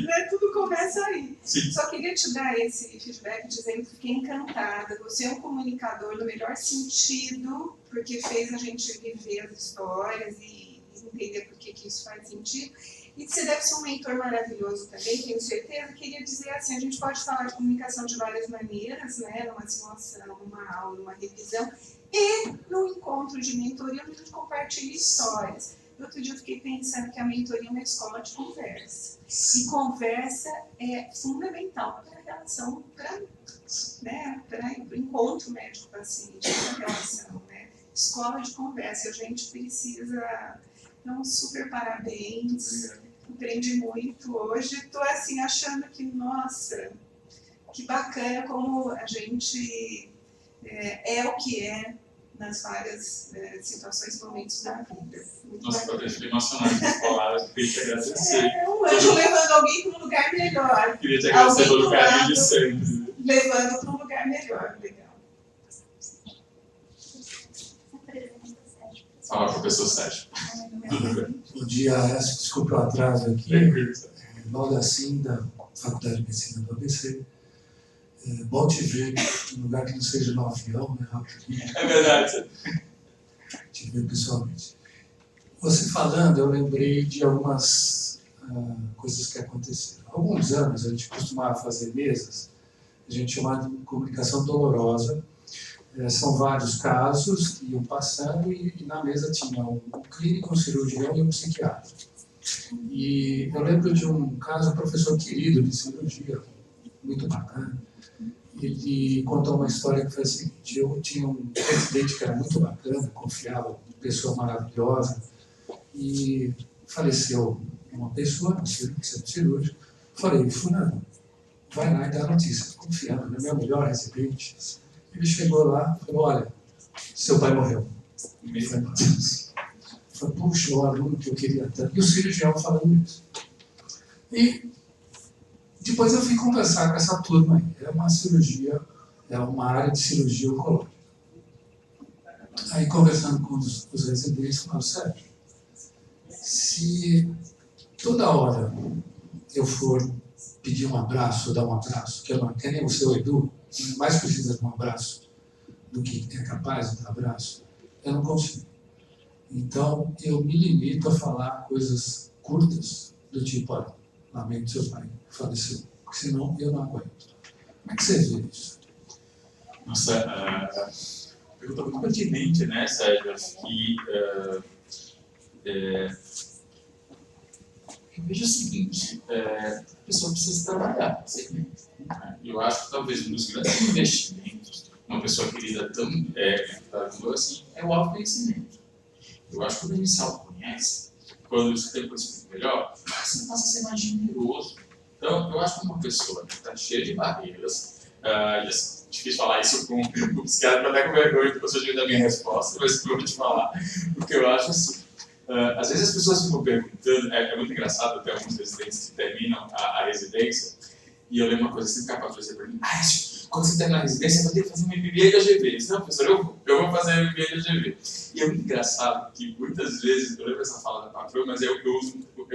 S4: Né? Tudo começa aí.
S1: Sim.
S4: Só queria te dar esse feedback dizendo que fiquei encantada. Você é um comunicador no melhor sentido, porque fez a gente viver as histórias e entender por que isso faz sentido. E você deve ser um mentor maravilhoso também, tenho certeza. Queria dizer assim, a gente pode falar de comunicação de várias maneiras, né? Numa simulação, numa aula, numa revisão, e no encontro de mentoria, onde a gente compartilha histórias. Outro dia eu fiquei pensando que a mentoria é uma escola de conversa. E conversa é fundamental para a relação, para o encontro médico-paciente, para a relação, né? Escola de conversa, a gente precisa... Então, super parabéns, aprendi muito hoje. Estou assim, achando que, nossa, que bacana como a gente é o que é nas várias situações e momentos da vida.
S1: Nossa, eu fiquei emocionado de falar, eu queria te agradecer.
S4: Um anjo levando alguém para um lugar melhor.
S1: Eu queria te agradecer pelo carinho de sempre.
S4: Levando para um lugar melhor, legal.
S1: Fala, professor Sérgio.
S5: Bom dia, desculpa o atraso aqui. Logo assim, da Faculdade de Medicina do ABC. Bom te ver em um lugar que não seja no avião, né? Rapidinho.
S1: É verdade.
S5: Te ver pessoalmente. Você falando, eu lembrei de algumas coisas que aconteceram. Há alguns anos, a gente costumava fazer mesas, a gente chamava de comunicação dolorosa. São vários casos, iam passando, e na mesa tinha um clínico, um cirurgião e um psiquiatra. E eu lembro de um caso, um professor querido de cirurgia, muito bacana. Ele contou uma história que foi a seguinte: eu tinha um residente que era muito bacana, confiava, pessoa maravilhosa, e faleceu uma pessoa no centro cirúrgico. Falei, fulano, vai lá e dá a notícia, confiando, é meu melhor residente. Ele chegou lá e falou, olha, seu pai morreu. Falei, puxa, o aluno que eu queria tanto. E o cirurgião falando isso. E depois eu fui conversar com essa turma aí. É uma cirurgia, é uma área de cirurgia oncológica. Aí, conversando com os residentes, falaram, Sérgio, se toda hora eu for pedir um abraço, ou dar um abraço, que é nem o seu Edu, mais precisa de um abraço do que é capaz de dar abraço, eu não consigo. Então, eu me limito a falar coisas curtas, do tipo, olha, lamento seu pai faleceu, porque senão eu não aguento. Como é que você vê isso?
S1: Nossa, pergunta muito pertinente, né, Sérgio? Que eu vejo o seguinte, a pessoa precisa trabalhar, sempre. Eu acho que talvez um dos grandes investimentos, uma pessoa querida tão assim, é o autoconhecimento. Eu acho que quando a gente se autoconhece, quando você tem conhecimento melhor, você passa a ser mais generoso. Então, eu acho que uma pessoa que está cheia de barreiras, é difícil falar isso com o psiquiatra, até com vergonha que você da minha resposta, mas eu vou te falar, porque eu acho assim. Às vezes as pessoas ficam perguntando, é muito engraçado, tem alguns residentes que terminam a residência, e eu lembro uma coisa sempre capaz de dizer para mim, quando você terminar a residência, vai ter que fazer um MBA de AGV. Eu disse, não, professor, eu vou fazer um MBA de AGV. E é muito engraçado que muitas vezes, eu lembro essa fala da patroa, mas eu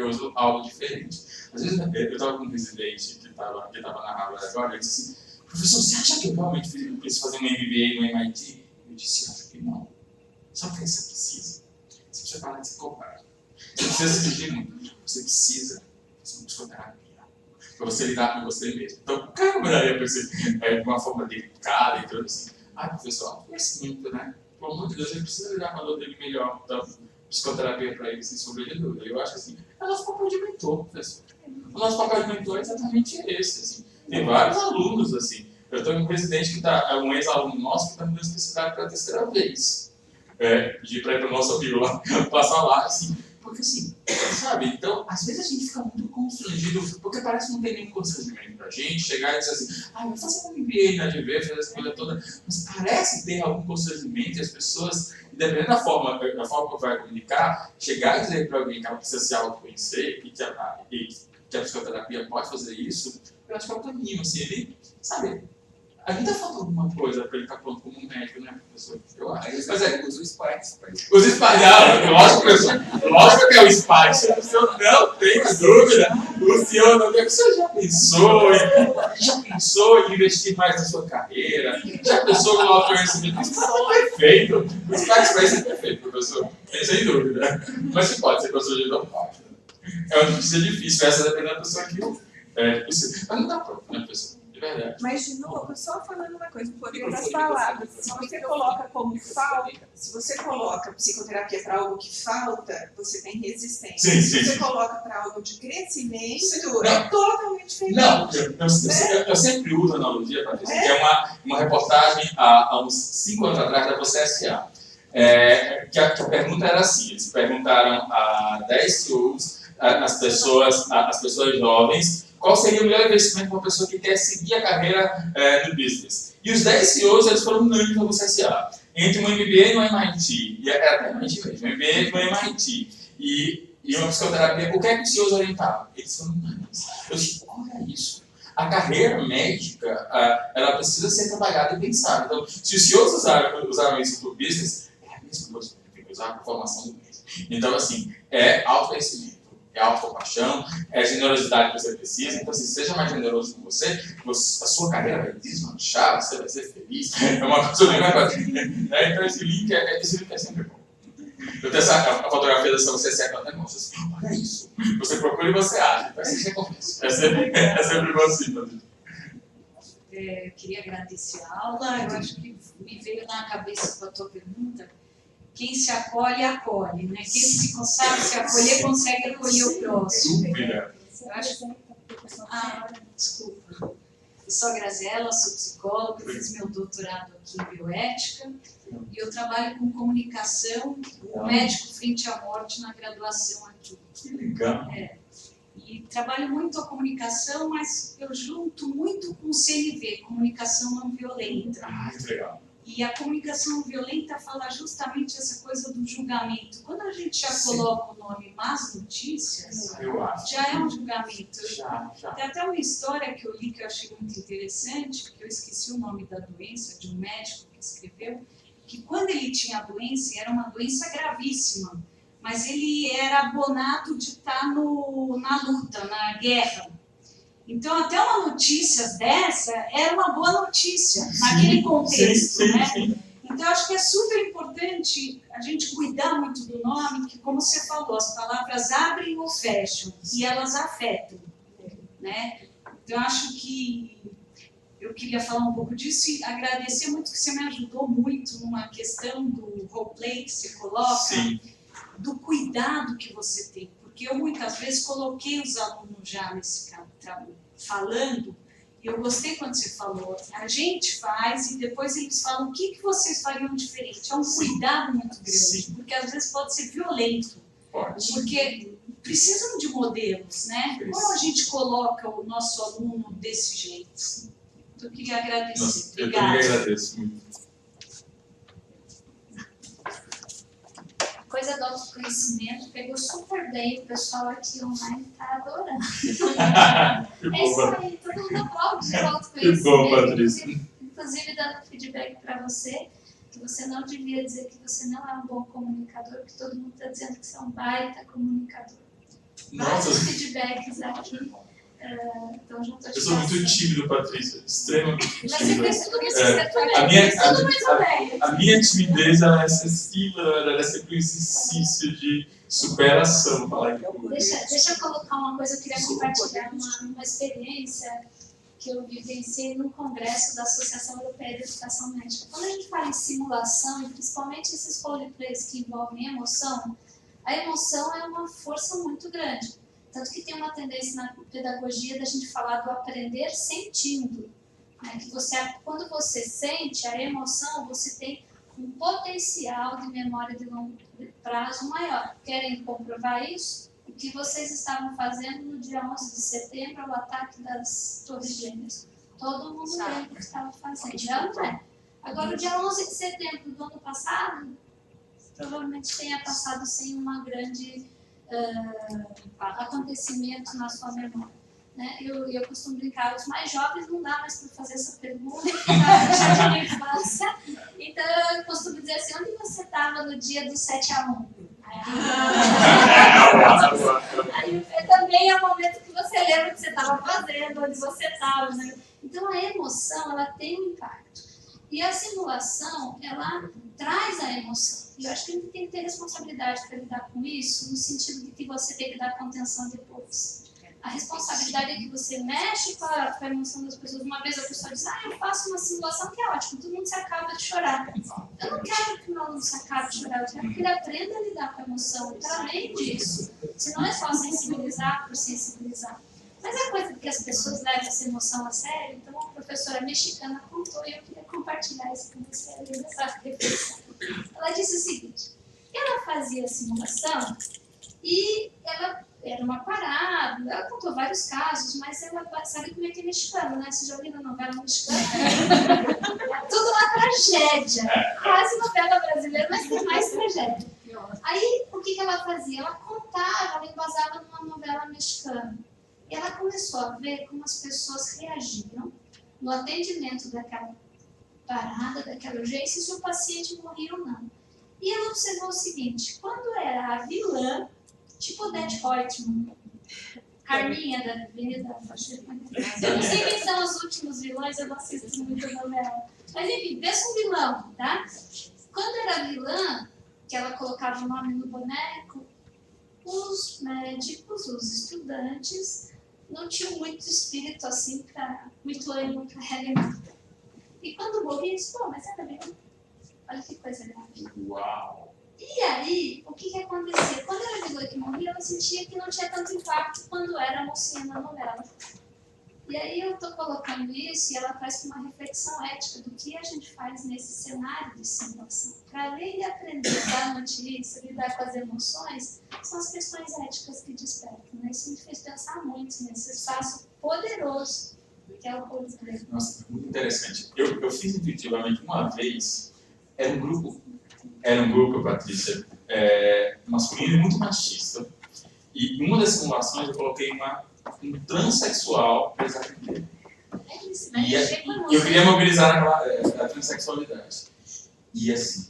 S1: uso algo diferente. Às vezes eu estava com um residente que estava na Harvard agora, ele disse assim, professor, você acha que eu realmente preciso fazer um MBA no MIT? Eu disse, acho que não. Sabe o que você precisa? Você precisa parar de ser covarde. Você precisa se sentir muito. Você precisa fazer uma psicoterapia para você lidar com você mesmo. Então, o cara mudaria para você de uma forma delicada e tudo assim. Professor, conhecimento, né? Pelo amor de Deus, ele precisa lidar com a dor dele melhor. Então, psicoterapia para ele, sem sombra de dúvida. Eu acho assim, é o nosso papel de mentor, professor. O nosso papel de mentor é exatamente esse. Assim. Tem vários alunos, assim. Eu tenho um residente que é um ex-aluno nosso que está mudando de cidade pela terceira vez. Pedir para ir para o nosso amigo lá, passar lá, assim. Porque assim, sabe, então, às vezes a gente fica muito constrangido, porque parece que não tem nenhum constrangimento pra gente chegar e dizer assim, vou fazer um MBA na AGV, fazer essa coisa toda, mas parece ter algum constrangimento e as pessoas, dependendo da forma que vai comunicar, chegar e dizer para alguém que ela precisa se autoconhecer e que a psicoterapia pode fazer isso, eu acho que é o caminho, assim, ele, sabe, ainda falta alguma coisa para ele estar pronto como um médico, né, professor? Eu acho. Mas usa o Sparks. Os Sparks, lógico, professor. Lógico que é o Sparks. O senhor não tem dúvida. O senhor não tem. O senhor já pensou em investir mais na sua carreira? Já pensou no autoconhecimento? Isso está perfeito. O Sparks vai ser perfeito, professor. Sem dúvida. Mas que pode ser professor de não parte. É uma notícia difícil. Essa depende da pessoa que é possível. Mas não dá pronto, né, professor?
S4: Mas, de novo, só falando uma coisa, o poder das palavras. Se você coloca como falta, se você coloca psicoterapia para algo que falta, você tem resistência.
S1: Sim,
S4: se você
S1: sim.
S4: coloca para algo de crescimento, é totalmente diferente.
S1: Não, eu sempre uso a analogia, Patrícia, que é uma reportagem há uns 5 anos atrás da Você S.A. Que a pergunta era assim, eles perguntaram a 10 CEOs, as pessoas jovens, qual seria o melhor investimento para uma pessoa que quer seguir a carreira no business. E os 10 CEOs, eles foram unânimes na Você S.A. Entre um MBA no MIT, e até MIT mesmo, um MBA no MIT, e uma psicoterapia, o que é que os CEOs orientavam? Eles foram unânimes. Eu disse, olha isso. A carreira médica, ela precisa ser trabalhada e pensada. Então, se os CEOs usaram isso para o business, é a mesma coisa, tem que usar para a formação do business. Então, assim, é autoconhecimento. É autocompaixão, é a generosidade que você precisa. Então, assim, seja mais generoso com você, a sua carreira vai desmanchar, você vai ser feliz. É uma coisa bem mais Então, esse link é sempre bom. Eu tenho a fotografia dessa você seca até mostra assim, olha isso. Você procura e você acha. Então, assim, recompensa. É sempre bom assim, Patrícia.
S6: Eu queria agradecer a aula. Eu acho que me veio na cabeça com a tua pergunta. Quem se acolhe, acolhe, né? Quem se sabe se acolher, consegue acolher o próximo. Eu acho... desculpa. Eu sou a Graziela, sou psicóloga, fiz meu doutorado aqui em bioética e eu trabalho com comunicação, o médico frente à morte na graduação aqui.
S1: Que legal.
S6: E trabalho muito a comunicação, mas eu junto muito com o CNV, comunicação não violenta.
S1: Que legal.
S6: E a comunicação violenta fala justamente essa coisa do julgamento. Quando a gente já coloca o nome más notícias, já é um julgamento.
S1: Já.
S6: Tem até uma história que eu li que eu achei muito interessante, que eu esqueci o nome da doença, de um médico que escreveu, que quando ele tinha a doença, era uma doença gravíssima, mas ele era abonado de estar na luta, na guerra. Então, até uma notícia dessa era uma boa notícia, naquele contexto, né?
S1: Sim.
S6: Então, acho que é super importante a gente cuidar muito do nome, que, como você falou, as palavras abrem ou fecham, e elas afetam, né? Então, acho que eu queria falar um pouco disso e agradecer muito que você me ajudou muito numa questão do roleplay que você coloca, do cuidado que você tem. Porque eu muitas vezes coloquei os alunos já nesse falando, e eu gostei quando você falou, a gente faz e depois eles falam o que vocês fariam diferente. É um cuidado muito grande, porque às vezes pode ser violento, porque precisam de modelos, né? Como a gente coloca o nosso aluno desse jeito? Então, eu queria agradecer.
S1: Eu também agradeço muito.
S2: Coisa do autoconhecimento, pegou super bem, o pessoal aqui online está adorando.
S1: Que
S2: É
S1: bom,
S2: isso aí, todo mundo aplaude o
S1: que
S2: autoconhecimento.
S1: bom, Patrícia.
S2: Inclusive dando feedback para você, que você não devia dizer que você não é um bom comunicador, porque todo mundo está dizendo que você é um baita comunicador.
S1: Nossa,
S2: Vários feedbacks aqui. Então já estou
S1: eu sou muito tímido, Patrícia, extremamente
S2: Mas você
S1: tímido.
S2: fez tudo isso, você
S1: A
S2: muito bem.
S1: A minha timidez ela é acessível, ela é sempre um exercício de superação.
S2: Deixa eu colocar uma coisa, eu queria compartilhar uma experiência que eu vivenciei no congresso da Associação Europeia de Educação Médica. Quando a gente fala em simulação, e principalmente esses roleplays que envolvem emoção, a emoção é uma força muito grande. Tanto que tem uma tendência na pedagogia da gente falar do aprender sentindo. Né? Que quando você sente a emoção, você tem um potencial de memória de longo prazo maior. Querem comprovar isso? O que vocês estavam fazendo no dia 11 de setembro, o ataque das Torres Gêmeas. Todo mundo lembra o que estava fazendo. Já não é. Agora, o dia 11 de setembro do ano passado, provavelmente tenha passado sem uma grande acontecimento na sua memória. Né? Eu costumo brincar, os mais jovens não dá mais para fazer essa pergunta, já de infância. Então, eu costumo dizer assim, onde você estava no dia do 7-1? Aí também é o momento que você lembra o que você estava fazendo, onde você estava. Né? Então, a emoção, ela tem um impacto. E a simulação, ela traz a emoção. E eu acho que a gente tem que ter responsabilidade para lidar com isso, no sentido de que você tem que dar contenção depois. A responsabilidade é que você mexe com a emoção das pessoas. Uma vez a pessoa diz, eu faço uma simulação que é ótimo, todo mundo se acaba de chorar. Eu não quero que o meu aluno se acabe de chorar, eu quero que ele aprenda a lidar com a emoção. Para além disso, se não é só sensibilizar por sensibilizar. Mas é coisa que as pessoas levam essa emoção a sério. Então, a professora mexicana contou e eu queria compartilhar isso com você, essa reflexão. Ela disse o seguinte, ela fazia a simulação e ela era uma parada, ela contou vários casos, mas ela sabe como é que é mexicano, né? Você já ouviu a novela mexicana? É tudo uma tragédia, quase novela brasileira, mas tem mais tragédia. Aí, o que ela fazia? Ela contava, ela embasava numa novela mexicana. E ela começou a ver como as pessoas reagiam no atendimento daquela parada, daquela urgência, se o paciente morria ou não. E ela observou o seguinte, quando era a vilã, tipo Odete Reutemann, Carminha da Avenida Faxina. Eu não sei quem são os últimos vilões, eu não assisto muito novela. Mas enfim, pensa um vilão, tá? Quando era vilã, que ela colocava o nome no boneco, os médicos, os estudantes, não tinham muito espírito assim, muito ânimo para relembrar. E quando morria, disse, mas era vilã. Olha que coisa grave.
S1: Uau!
S2: E aí, o que acontecia? Quando era a vilã que morria, ela sentia que não tinha tanto impacto quando era a mocinha na novela. E aí eu estou colocando isso e ela traz uma reflexão ética do que a gente faz nesse cenário de simulação. Para além de aprender a dar notícia, lidar com as emoções, são as questões éticas que despertam. Né? Isso me fez pensar muito nesse espaço poderoso que é o roleplay.
S1: Nossa, muito interessante. Eu fiz intuitivamente uma vez, era um grupo, Patrícia, masculino e muito machista. E em uma das simulações eu coloquei um transexual para atender. E eu queria mobilizar a transexualidade. E assim,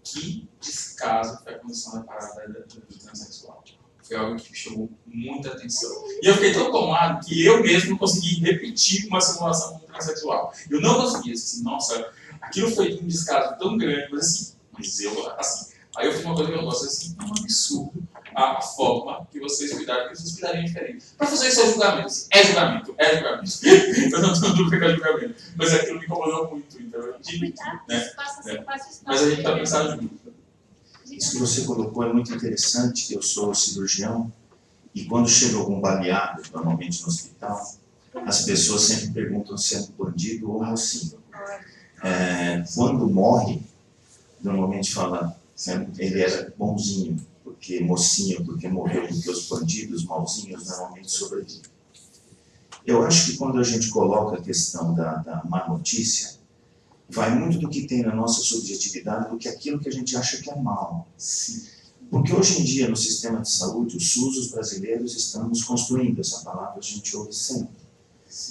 S1: que descaso foi a condição da parada do transexual. Foi algo que me chamou muita atenção. E eu fiquei tão tomado que eu mesmo não consegui repetir uma simulação com um transexual. Eu não conseguia, assim, nossa, aquilo foi um descaso tão grande, aí eu fiz uma coisa que eu gosto, assim, é um absurdo a forma que vocês cuidaram, porque vocês cuidariam diferente. Professor, isso é julgamento. É julgamento. Eu não tenho dúvida que é julgamento. Mas aquilo me incomodou muito, então eu tive, né? Mas a gente está pensando junto.
S7: Isso que você colocou é muito interessante. Eu sou cirurgião e quando chega algum baleado, normalmente no hospital, as pessoas sempre perguntam se é um bandido ou mocinho. Quando morre, normalmente fala ele era bonzinho, porque mocinho, porque morreu, porque os bandidos malzinhos normalmente sobrevivem. Eu acho que quando a gente coloca a questão da má notícia, vai muito do que tem na nossa subjetividade do que aquilo que a gente acha que é mal.
S1: Sim.
S7: Porque hoje em dia, no sistema de saúde, o SUS, os brasileiros estamos construindo, essa palavra a gente ouve sempre.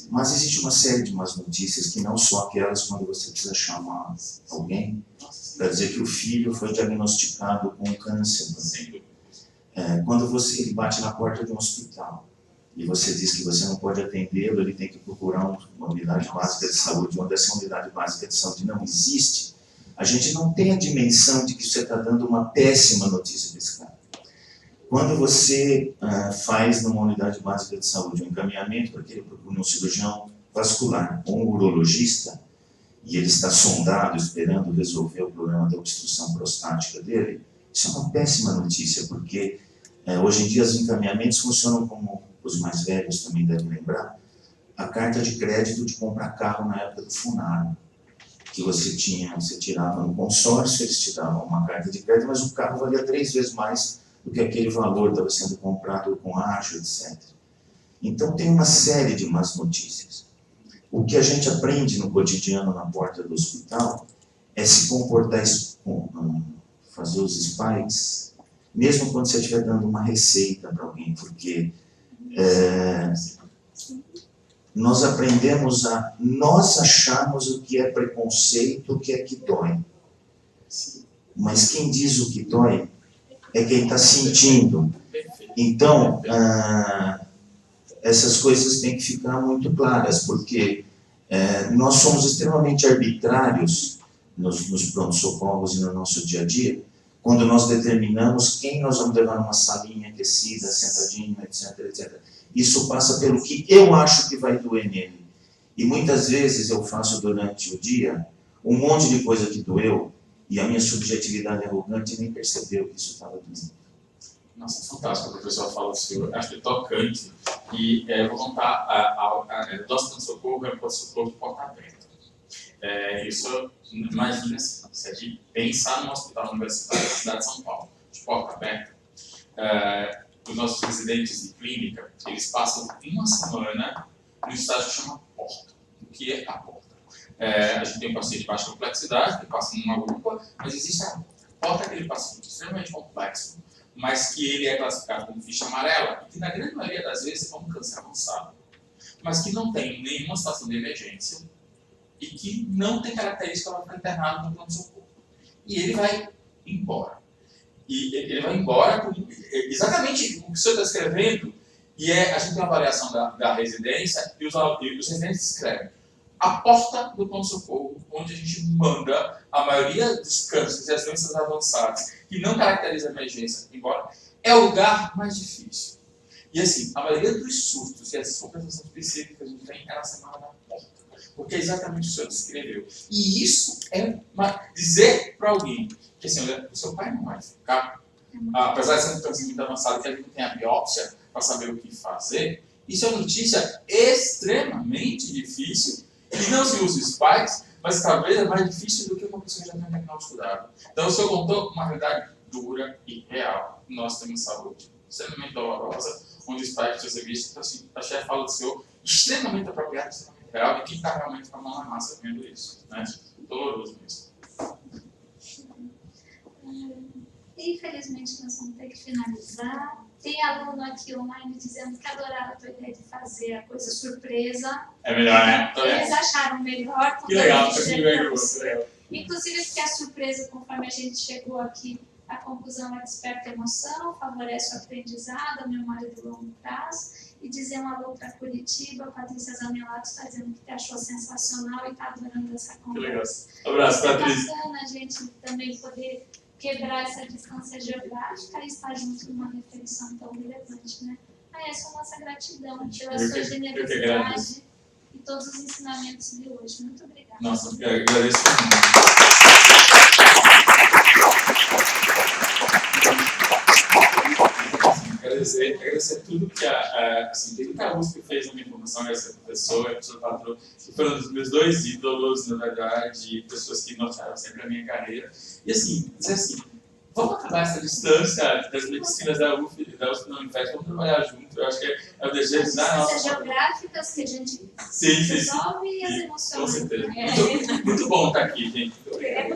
S7: Mas existe uma série de más notícias, que não só aquelas quando você precisa chamar alguém para dizer que o filho foi diagnosticado com câncer. Quando ele bate na porta de um hospital e você diz que você não pode atendê-lo, ele tem que procurar uma unidade básica de saúde, onde essa unidade básica de saúde não existe, a gente não tem a dimensão de que você está dando uma péssima notícia para esse cara. Quando você faz numa unidade básica de saúde um encaminhamento para que ele procure um cirurgião vascular ou um urologista, e ele está sondado, esperando resolver o problema da obstrução prostática dele, isso é uma péssima notícia, porque hoje em dia os encaminhamentos funcionam como os mais velhos também devem lembrar, a carta de crédito de comprar carro na época do Funaro, que você tirava no consórcio, eles te davam uma carta de crédito, mas o carro valia 3 vezes mais do que aquele valor estava sendo comprado com ágio, etc. Então tem uma série de más notícias. O que a gente aprende no cotidiano na porta do hospital é se comportar, fazer os spikes, mesmo quando você estiver dando uma receita para alguém, porque nós aprendemos nós achamos o que é preconceito, o que é que dói. Mas quem diz o que dói é quem está sentindo. Então, essas coisas têm que ficar muito claras, porque nós somos extremamente arbitrários nos pronto-socorros e no nosso dia a dia, quando nós determinamos quem nós vamos levar numa salinha aquecida, sentadinho, etc, etc. Isso passa pelo que eu acho que vai doer nele. E muitas vezes eu faço durante o dia um monte de coisa que doeu, e a minha subjetividade arrogante nem percebeu que isso estava doendo.
S1: Nossa, fantástico, o professor fala do senhor, acho que é tocante. E eu vou contar a dose de socorro é um socorro de porta aberta. Isso, imagina se a gente pensar num hospital universitário da cidade de São Paulo, de porta aberta, os nossos residentes de clínica, eles passam uma semana no estágio que chama porta. O que é a porta? A gente tem um paciente de baixa complexidade, que passa numa UPA, mas existe a porta. A porta é aquele paciente extremamente complexo, mas que ele é classificado como ficha amarela, e que na grande maioria das vezes é um câncer avançado, mas que não tem nenhuma situação de emergência e que não tem característica para ficar internado no pronto-socorro. E ele vai embora. E ele vai embora com exatamente o que o senhor está escrevendo, e a gente tem uma avaliação da residência, e os residentes escrevem a porta do pronto-socorro, onde a gente manda a maioria dos cânceres e as doenças avançadas, que não caracteriza a emergência, embora, é o lugar mais difícil. E assim, a maioria dos sustos e as compensações específicas que a gente tem é na semana da porta, porque é exatamente o que o senhor descreveu. E isso é dizer para alguém que assim, o seu pai não vai ficar, apesar de ser um câncer muito avançado, que ele não tem a biópsia para saber o que fazer, isso é uma notícia extremamente difícil. E não se usa spikes, mas talvez é mais difícil do que uma pessoa que já tem um diagnóstico dado. Então o senhor contou uma realidade dura e real. Nós temos saúde extremamente dolorosa, onde o spike precisa ser visto. Então assim, a chefe fala do senhor extremamente apropriado, extremamente real, e quem está realmente com a mão na massa vendo isso. Né? Doloroso mesmo.
S2: Infelizmente nós vamos ter que finalizar. Tem aluno aqui online dizendo que adoraram a tua ideia de fazer a coisa surpresa.
S1: É melhor, né?
S2: Eles acharam melhor.
S1: Que legal, que legal.
S2: Inclusive porque a surpresa, conforme a gente chegou aqui, a conclusão é desperta emoção, favorece o aprendizado, a memória de longo prazo. E dizer um alô para Curitiba, a Patrícia Zamelato está dizendo que achou sensacional e está adorando essa conversa.
S1: Que legal. Abraço, Patrícia.
S2: É bacana a gente também poder quebrar essa distância geográfica e estar junto numa reflexão tão relevante, né? Essa é a nossa gratidão pela sua generosidade e todos os ensinamentos de hoje. Muito obrigada.
S1: Nossa, eu agradeço muito. Agradecer tudo que desde que a USP fez a minha formação, agradecer a professora, a professora patroa, que foram os meus dois ídolos, na verdade, pessoas que nortearam sempre a minha carreira. E assim, dizer assim, vamos acabar essa distância das medicinas da USP e da Unifesp, vamos trabalhar junto. Eu acho que é o desejo da nossa.
S2: As geográficas que a gente resolve e as emocionais.
S1: Com certeza. Muito bom estar aqui, gente.
S2: Muito obrigada.